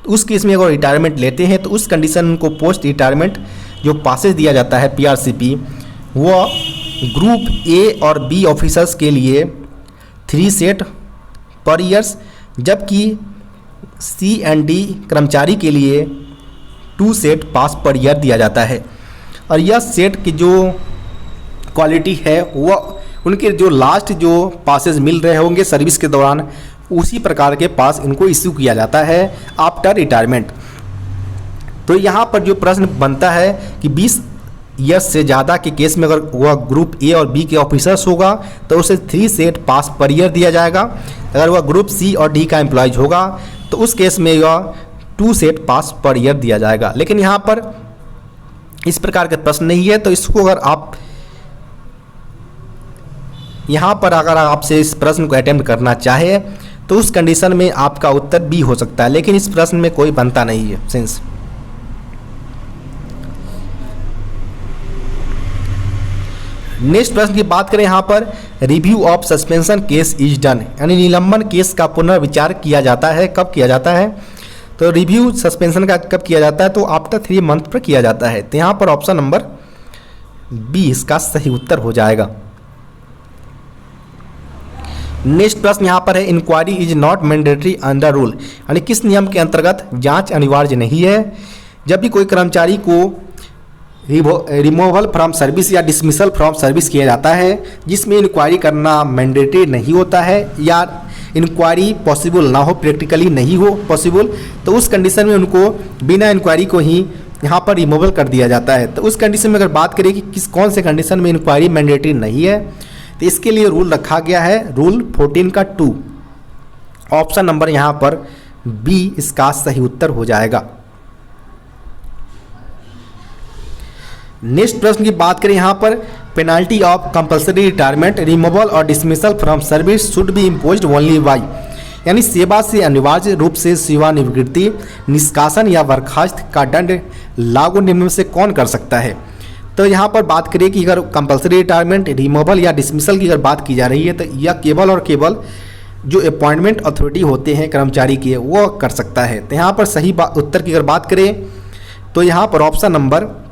तो उस केस में अगर रिटायरमेंट लेते हैं तो उस कंडीशन उनको पोस्ट रिटायरमेंट जो पासेज दिया जाता है PRCP वो ग्रुप A और B ऑफिसर्स के लिए 3 सेट पर ईयर्स, जबकि C एंड D कर्मचारी के लिए 2 सेट पास पर ईयर दिया जाता है। और यह सेट की जो क्वालिटी है वह उनके जो लास्ट जो पासेज मिल रहे होंगे सर्विस के दौरान उसी प्रकार के पास इनको इश्यू किया जाता है आफ्टर रिटायरमेंट। तो यहाँ पर जो प्रश्न बनता है कि 20 ईयर्स से ज़्यादा के केस में अगर वह ग्रुप A और B के ऑफिसर्स होगा तो उसे 3 सेट पास पर ईयर दिया जाएगा। अगर वह ग्रुप C और D का एम्प्लॉयज होगा तो उस केस में यह 2 सेट पास पर ईयर दिया जाएगा। लेकिन यहाँ पर इस प्रकार के प्रश्न नहीं है, तो इसको अगर आप यहाँ पर अगर आपसे इस प्रश्न को अटेम्प्ट करना चाहे तो उस कंडीशन में आपका उत्तर B हो सकता है, लेकिन इस प्रश्न में कोई बनता नहीं है सेंस। नेक्स्ट प्रश्न की बात करें यहाँ पर, review of suspension case is done, यानी निलंबन केस का पुनर्विचार किया जाता है। कब किया जाता है? तो रिव्यू सस्पेंशन का कब किया जाता है? तो आफ्टर 3 मंथ पर किया जाता है। तो यहाँ पर ऑप्शन नंबर बी इसका सही उत्तर हो जाएगा। नेक्स्ट प्रश्न यहाँ पर है, inquiry is not mandatory under rule, यानी किस नियम के अंतर्गत जांच अनिवार्य नहीं है। जब भी कोई कर्मचारी को रिमूवल फ्रॉम सर्विस या डिसमिसल फ्रॉम सर्विस किया जाता है जिसमें इंक्वायरी करना मैंडेटरी नहीं होता है या इंक्वायरी पॉसिबल ना हो, प्रैक्टिकली नहीं हो पॉसिबल, तो उस कंडीशन में उनको बिना इंक्वायरी को ही यहाँ पर रिमूवल कर दिया जाता है। तो उस कंडीशन में अगर बात करें कि कौन से कंडीशन में इंक्वायरी मैंडेटरी नहीं है, तो इसके लिए रूल रखा गया है रूल 14 का 2। ऑप्शन नंबर यहाँ पर बी इसका सही उत्तर हो जाएगा। नेक्स्ट प्रश्न की बात करें यहाँ पर, penalty of compulsory retirement, removal और dismissal from service should be imposed only by, यानी सेवा से अनिवार्य रूप से सेवानिवृत्ति, निष्कासन या बर्खास्त का दंड लागू निम्न में से कौन कर सकता है। तो यहाँ पर बात करें कि अगर कंपल्सरी रिटायरमेंट, रिमूवल या डिसमिसल की अगर बात की जा रही है तो यह केवल और केवल जो अपॉइंटमेंट अथॉरिटी होते हैं कर्मचारी के वो कर सकता है। तो यहाँ पर सही उत्तर की अगर बात करें तो यहाँ पर ऑप्शन नंबर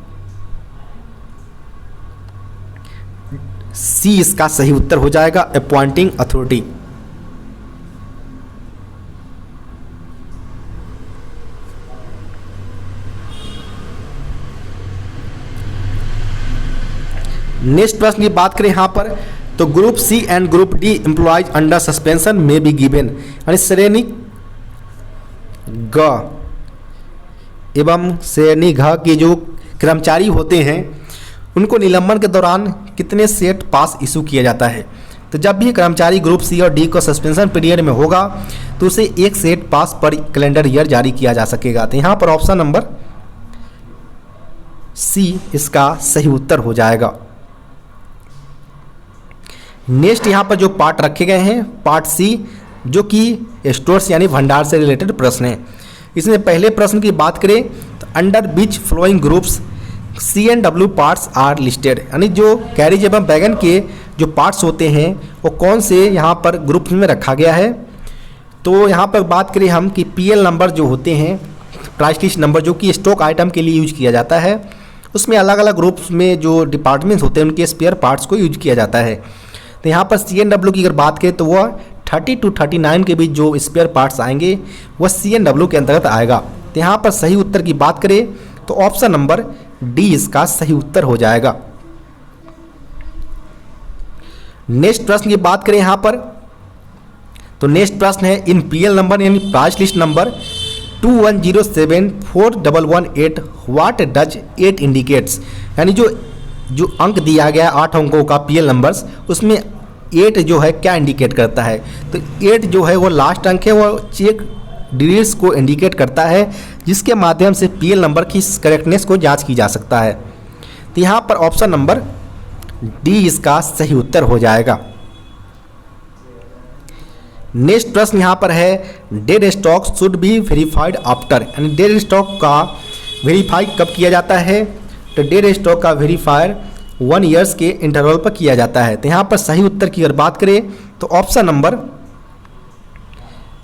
सी इसका सही उत्तर हो जाएगा, अपॉइंटिंग अथॉरिटी। नेक्स्ट प्रश्न की बात करें यहाँ पर, तो group C and group D employees under suspension में बी गिवन, यानी श्रेणी ग एवं श्रेणी घ के जो कर्मचारी होते हैं उनको निलंबन के दौरान कितने सेट पास इशू किया जाता है। तो जब भी कर्मचारी ग्रुप सी और डी को सस्पेंशन पीरियड में होगा तो उसे एक सेट पास पर कैलेंडर ईयर जारी किया जा सकेगा। तो यहाँ पर ऑप्शन नंबर सी इसका सही उत्तर हो जाएगा। नेक्स्ट यहाँ पर जो पार्ट रखे गए हैं पार्ट सी, जो कि स्टोर्स यानी भंडार से रिलेटेड प्रश्न है। इसमें पहले प्रश्न की बात करें तो under which following groups C and W parts are listed, यानी जो कैरेज एवं वैगन के जो पार्ट्स होते हैं वो कौन से यहाँ पर ग्रुप में रखा गया है। तो यहाँ पर बात करें हम कि पीएल नंबर जो होते हैं, प्राइस लिस्ट नंबर, जो कि स्टॉक आइटम के लिए यूज किया जाता है, उसमें अलग अलग ग्रुप्स में जो डिपार्टमेंट्स होते हैं उनके स्पेयर पार्ट्स को यूज किया जाता है। तो यहाँ पर सी एंड डब्ल्यू की अगर बात करें तो वह 30 to 39 के बीच जो स्पेयर पार्ट्स आएंगे वह सी एंड डब्ल्यू के अंतर्गत आएगा। तो यहाँ पर सही उत्तर की बात करें तो ऑप्शन नंबर डी इसका सही उत्तर हो जाएगा। नेक्स्ट प्रश्न की बात करें यहाँ पर, तो नेक्स्ट प्रश्न है इन पीएल नंबर यानी price list number 21074118 what does 8 indicates, यानी जो अंक दिया गया 8 अंकों का पीएल नंबर्स, उसमें 8 जो है क्या इंडिकेट करता है। तो 8 जो है वो लास्ट अंक है, वो चेक डिजिट्स को इंडिकेट करता है जिसके माध्यम से पीएल नंबर की करेक्टनेस को जांच की जा सकता है। तो यहाँ पर ऑप्शन नंबर डी इसका सही उत्तर हो जाएगा। नेक्स्ट प्रश्न यहाँ पर है dead stock should be verified after, यानी डेड स्टॉक का वेरीफाई कब किया जाता है। तो डेड स्टॉक का वेरीफायर 1 ईयर्स के इंटरवल पर किया जाता है। तो यहाँ पर सही उत्तर की अगर बात करें तो ऑप्शन नंबर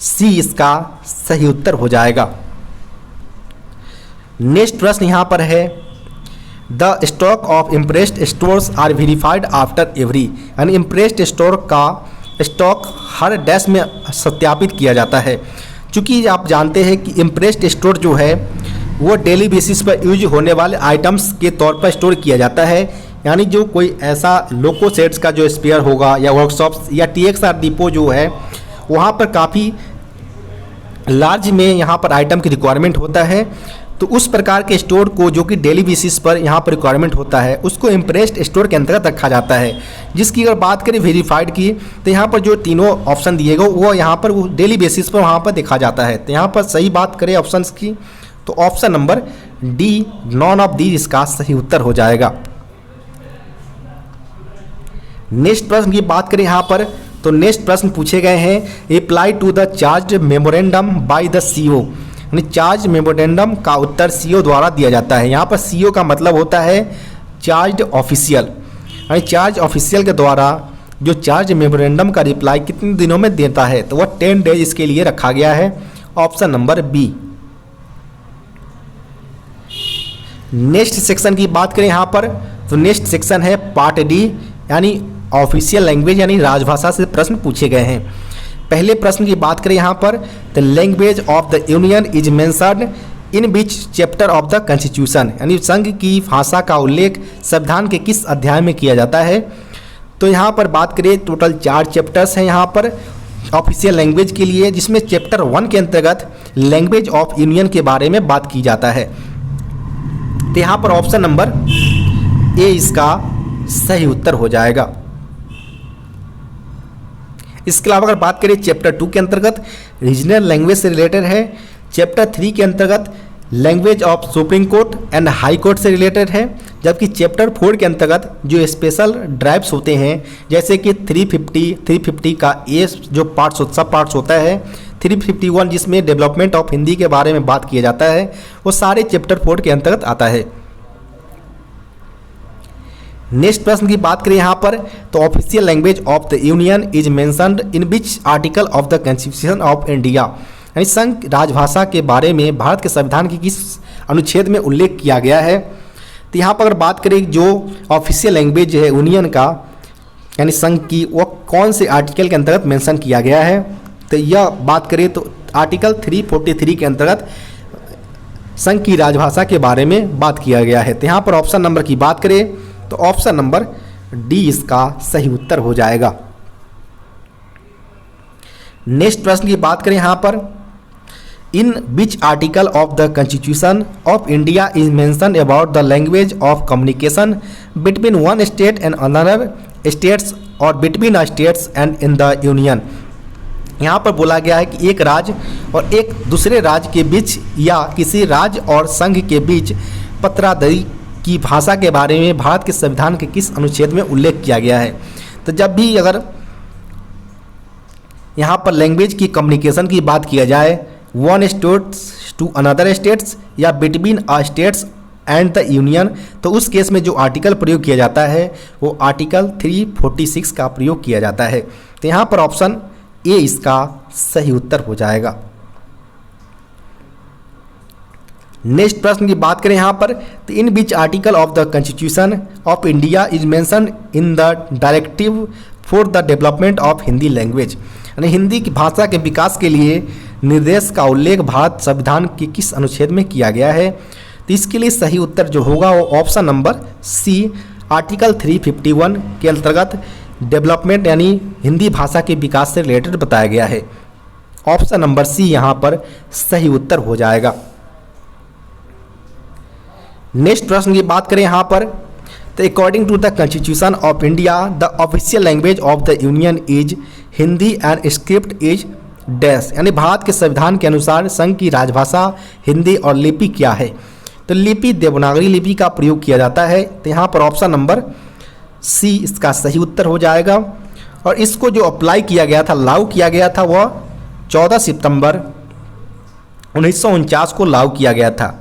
सी इसका सही उत्तर हो जाएगा। नेक्स्ट प्रश्न यहाँ पर है the stock of impressed stores are verified after every, यानी इम्प्रेस्ड स्टोर का स्टॉक हर डैश में सत्यापित किया जाता है। चूँकि आप जानते हैं कि इम्प्रेस्ड स्टोर जो है वो डेली बेसिस पर यूज होने वाले आइटम्स के तौर पर स्टोर किया जाता है, यानी जो कोई ऐसा लोको सेट्स का जो स्पेयर होगा या वर्कशॉप्स या TXR डिपो जो है वहाँ पर काफ़ी लार्ज में यहाँ पर आइटम की रिक्वायरमेंट होता है। तो उस प्रकार के स्टोर को जो कि डेली बेसिस पर यहाँ पर रिक्वायरमेंट होता है उसको इम्प्रेस्ड स्टोर के अंतर्गत रखा जाता है। जिसकी अगर बात करें वेरीफाइड की तो यहाँ पर जो तीनों ऑप्शन दिए गए वो यहाँ पर वो डेली बेसिस पर वहाँ पर देखा जाता है। तो यहाँ पर सही बात करें ऑप्शंस की तो option number D none of the इसका सही उत्तर हो जाएगा। नेक्स्ट प्रश्न की बात करें यहाँ पर तो नेक्स्ट प्रश्न पूछे गए हैं apply to the charge memorandum by the CO, यानी चार्ज मेमोरेंडम का उत्तर सीओ द्वारा दिया जाता है। यहाँ पर सीओ का मतलब होता है चार्ज ऑफिशियल, यानी चार्ज ऑफिशियल के द्वारा जो चार्ज मेमोरेंडम का रिप्लाई कितने दिनों में देता है तो वह 10 डेज इसके लिए रखा गया है। Option number B. Next section की बात करें यहाँ पर तो नेक्स्ट सेक्शन है पार्ट डी, यानी ऑफिशियल लैंग्वेज यानी राजभाषा से प्रश्न पूछे गए हैं। पहले प्रश्न की बात करें यहाँ पर the language of the union is mentioned in which chapter of the constitution, यानी संघ की भाषा का उल्लेख संविधान के किस अध्याय में किया जाता है। तो यहाँ पर बात करें टोटल 4 चैप्टर्स हैं यहाँ पर ऑफिशियल लैंग्वेज के लिए, जिसमें चैप्टर 1 के अंतर्गत लैंग्वेज ऑफ यूनियन के बारे में बात की जाता है। तो यहाँ पर ऑप्शन नंबर ए इसका सही उत्तर हो जाएगा। इसके अलावा अगर बात करें चैप्टर 2 के अंतर्गत रीजनल लैंग्वेज से रिलेटेड है, चैप्टर 3 के अंतर्गत language of supreme court and high court से रिलेटेड है, जबकि चैप्टर 4 के अंतर्गत जो स्पेशल ड्राइव्स होते हैं जैसे कि 350 का ए जो पार्ट्स सब पार्ट्स होता है, 351 जिसमें डेवलपमेंट ऑफ हिंदी के बारे में बात किया जाता है, वो सारे चैप्टर 4 के अंतर्गत आता है। नेक्स्ट प्रश्न की बात करें यहाँ पर तो official language of the union is mentioned in which article of the constitution of India, यानी संघ राजभाषा के बारे में भारत के संविधान की किस अनुच्छेद में उल्लेख किया गया है। तो यहाँ पर अगर बात करें जो ऑफिशियल लैंग्वेज है यूनियन का यानी संघ की, वो कौन से आर्टिकल के अंतर्गत मेंशन किया गया है। तो यह बात करें तो आर्टिकल 343 के अंतर्गत संघ की राजभाषा के बारे में बात किया गया है। तो यहाँ पर ऑप्शन नंबर की बात करें तो ऑप्शन नंबर डी इसका सही उत्तर हो जाएगा। नेक्स्ट प्रश्न की बात करें यहाँ पर, in which article of the constitution of India is mention about the language of communication between one state and another states और between states and in the union. यहाँ पर बोला गया है कि एक राज्य और एक दूसरे राज्य के बीच या किसी राज्य और संघ के बीच पत्रादरी की भाषा के बारे में भारत के संविधान के किस अनुच्छेद में उल्लेख किया गया है। तो जब भी अगर यहाँ पर लैंग्वेज की कम्युनिकेशन की बात किया जाए, one states to another states या between a states and the union, तो उस केस में जो आर्टिकल प्रयोग किया जाता है वो आर्टिकल 346 का प्रयोग किया जाता है। तो यहाँ पर ऑप्शन ए इसका सही उत्तर हो जाएगा। नेक्स्ट प्रश्न की बात करें यहाँ पर, तो in which article of the constitution of India is mention in the directive for the development of Hindi language, यानी हिंदी की भाषा के विकास के लिए निर्देश का उल्लेख भारत संविधान के किस अनुच्छेद में किया गया है। तो इसके लिए सही उत्तर जो होगा वो ऑप्शन नंबर सी, आर्टिकल 351 के अंतर्गत डेवलपमेंट यानी हिंदी भाषा के विकास से रिलेटेड बताया गया है। ऑप्शन नंबर सी यहाँ पर सही उत्तर हो जाएगा। नेक्स्ट प्रश्न की बात करें यहाँ पर, तो according to the constitution of India the official language of the union is Hindi and script is dash, यानी भारत के संविधान के अनुसार संघ की राजभाषा हिंदी और लिपि क्या है। तो लिपि देवनागरी लिपि का प्रयोग किया जाता है। तो यहाँ पर ऑप्शन नंबर सी इसका सही उत्तर हो जाएगा। और इसको जो अप्लाई किया गया था, लागू किया गया था, वह 14 सितंबर 1949 को लागू किया गया था,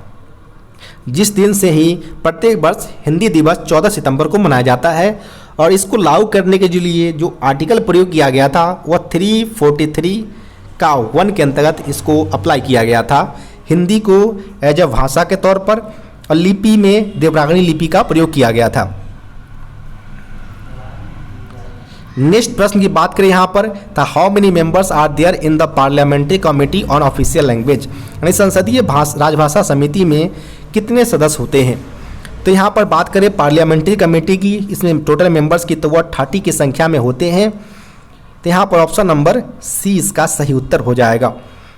जिस दिन से ही प्रत्येक वर्ष हिंदी दिवस 14 सितंबर को मनाया जाता है। और इसको लागू करने के लिए जो आर्टिकल प्रयोग किया गया था वह 343 का 1 के अंतर्गत इसको अप्लाई किया गया था, हिंदी को एज अ भाषा के तौर पर, और लिपि में देवनागरी लिपि का प्रयोग किया गया था। नेक्स्ट प्रश्न की बात करें यहाँ पर, था how many members are there in the parliamentary committee on official language, यानी संसदीय राजभाषा समिति में कितने सदस्य होते हैं। तो यहाँ पर बात करें पार्लियामेंट्री कमेटी की, इसमें टोटल मेंबर्स की तो वह 30 की संख्या में होते हैं। तो यहाँ पर ऑप्शन नंबर सी इसका सही उत्तर हो जाएगा,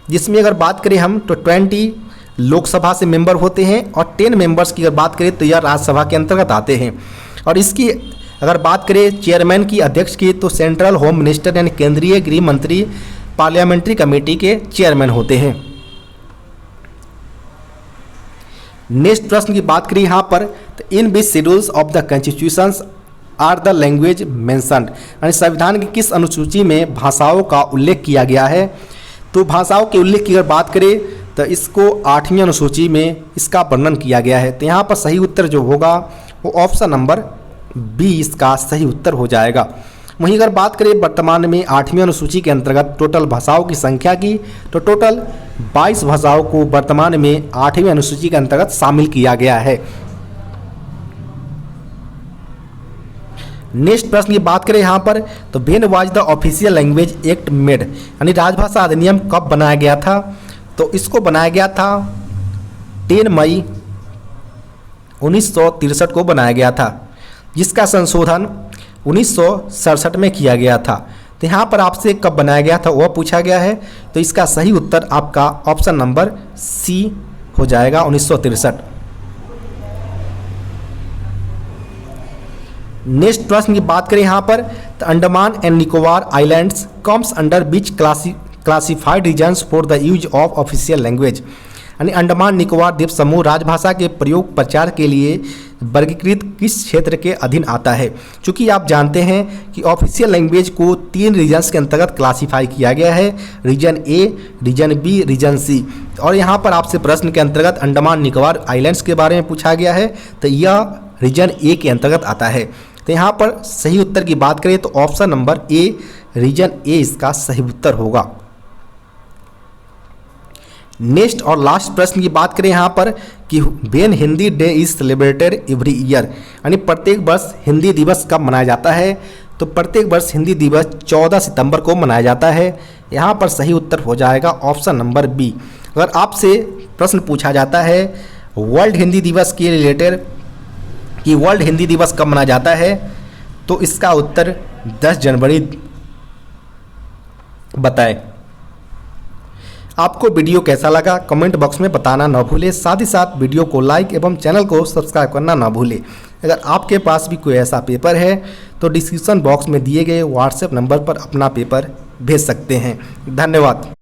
जिसमें अगर बात करें हम तो 20 लोकसभा से मेंबर होते हैं और 10 मेंबर्स की अगर बात करें तो यह राज्यसभा के अंतर्गत आते हैं। और इसकी अगर बात करें चेयरमैन की, अध्यक्ष की, तो सेंट्रल होम मिनिस्टर यानी केंद्रीय गृह मंत्री पार्लियामेंट्री कमेटी के चेयरमैन होते हैं। नेक्स्ट प्रश्न की बात करें यहाँ पर, तो in which schedules of the constitutions are the language mentioned, यानी संविधान की किस अनुसूची में भाषाओं का उल्लेख किया गया है। तो भाषाओं के उल्लेख की अगर बात करें तो इसको 8वीं अनुसूची में इसका वर्णन किया गया है। तो यहाँ पर सही उत्तर जो होगा वो ऑप्शन नंबर बी इसका सही उत्तर हो जाएगा। वहीं अगर बात करें वर्तमान में 8वीं अनुसूची के अंतर्गत टोटल भाषाओं की संख्या की, तो टोटल 22 भाषाओं को वर्तमान में 8वीं अनुसूची के अंतर्गत शामिल किया गया है। नेक्स्ट प्रश्न की बात करें यहाँ पर, तो when was the official language act made, यानी राजभाषा अधिनियम कब बनाया गया था। तो इसको बनाया गया था 10 मई 1963 को बनाया गया था, जिसका संशोधन 1967 में किया गया था। तो यहाँ पर आपसे कब बनाया गया था वह पूछा गया है। तो इसका सही उत्तर आपका ऑप्शन नंबर सी हो जाएगा, 1963। नेक्स्ट प्रश्न की बात करें यहाँ पर, तो Andaman and Nicobar islands comes under which classified reasons for the use of official language, यानी अंडमान निकोबार द्वीप समूह राजभाषा के प्रयोग प्रचार के लिए वर्गीकृत किस क्षेत्र के अधीन आता है। चूँकि आप जानते हैं कि ऑफिशियल लैंग्वेज को 3 रीजन्स के अंतर्गत क्लासीफाई किया गया है, रीजन ए, रीजन बी, रीजन सी। और यहाँ पर आपसे प्रश्न के अंतर्गत अंडमान निकोबार आइलैंड्स के बारे में पूछा गया है, तो यह रीजन ए के अंतर्गत आता है। तो यहाँ पर सही उत्तर की बात करें तो ऑप्शन नंबर ए, रीजन ए इसका सही उत्तर होगा। नेक्स्ट और लास्ट प्रश्न की बात करें यहाँ पर कि when Hindi day is celebrated every year, यानी प्रत्येक वर्ष हिंदी दिवस कब मनाया जाता है। तो प्रत्येक वर्ष हिंदी दिवस 14 सितंबर को मनाया जाता है। यहाँ पर सही उत्तर हो जाएगा ऑप्शन नंबर बी। अगर आपसे प्रश्न पूछा जाता है वर्ल्ड हिंदी दिवस के रिलेटेड कि वर्ल्ड हिंदी दिवस कब मनाया जाता है, तो इसका उत्तर 10 जनवरी बताएं। आपको वीडियो कैसा लगा कमेंट बॉक्स में बताना ना भूलें। साथ ही साथ वीडियो को लाइक एवं चैनल को सब्सक्राइब करना ना भूलें। अगर आपके पास भी कोई ऐसा पेपर है तो डिस्क्रिप्शन बॉक्स में दिए गए व्हाट्सएप नंबर पर अपना पेपर भेज सकते हैं। धन्यवाद।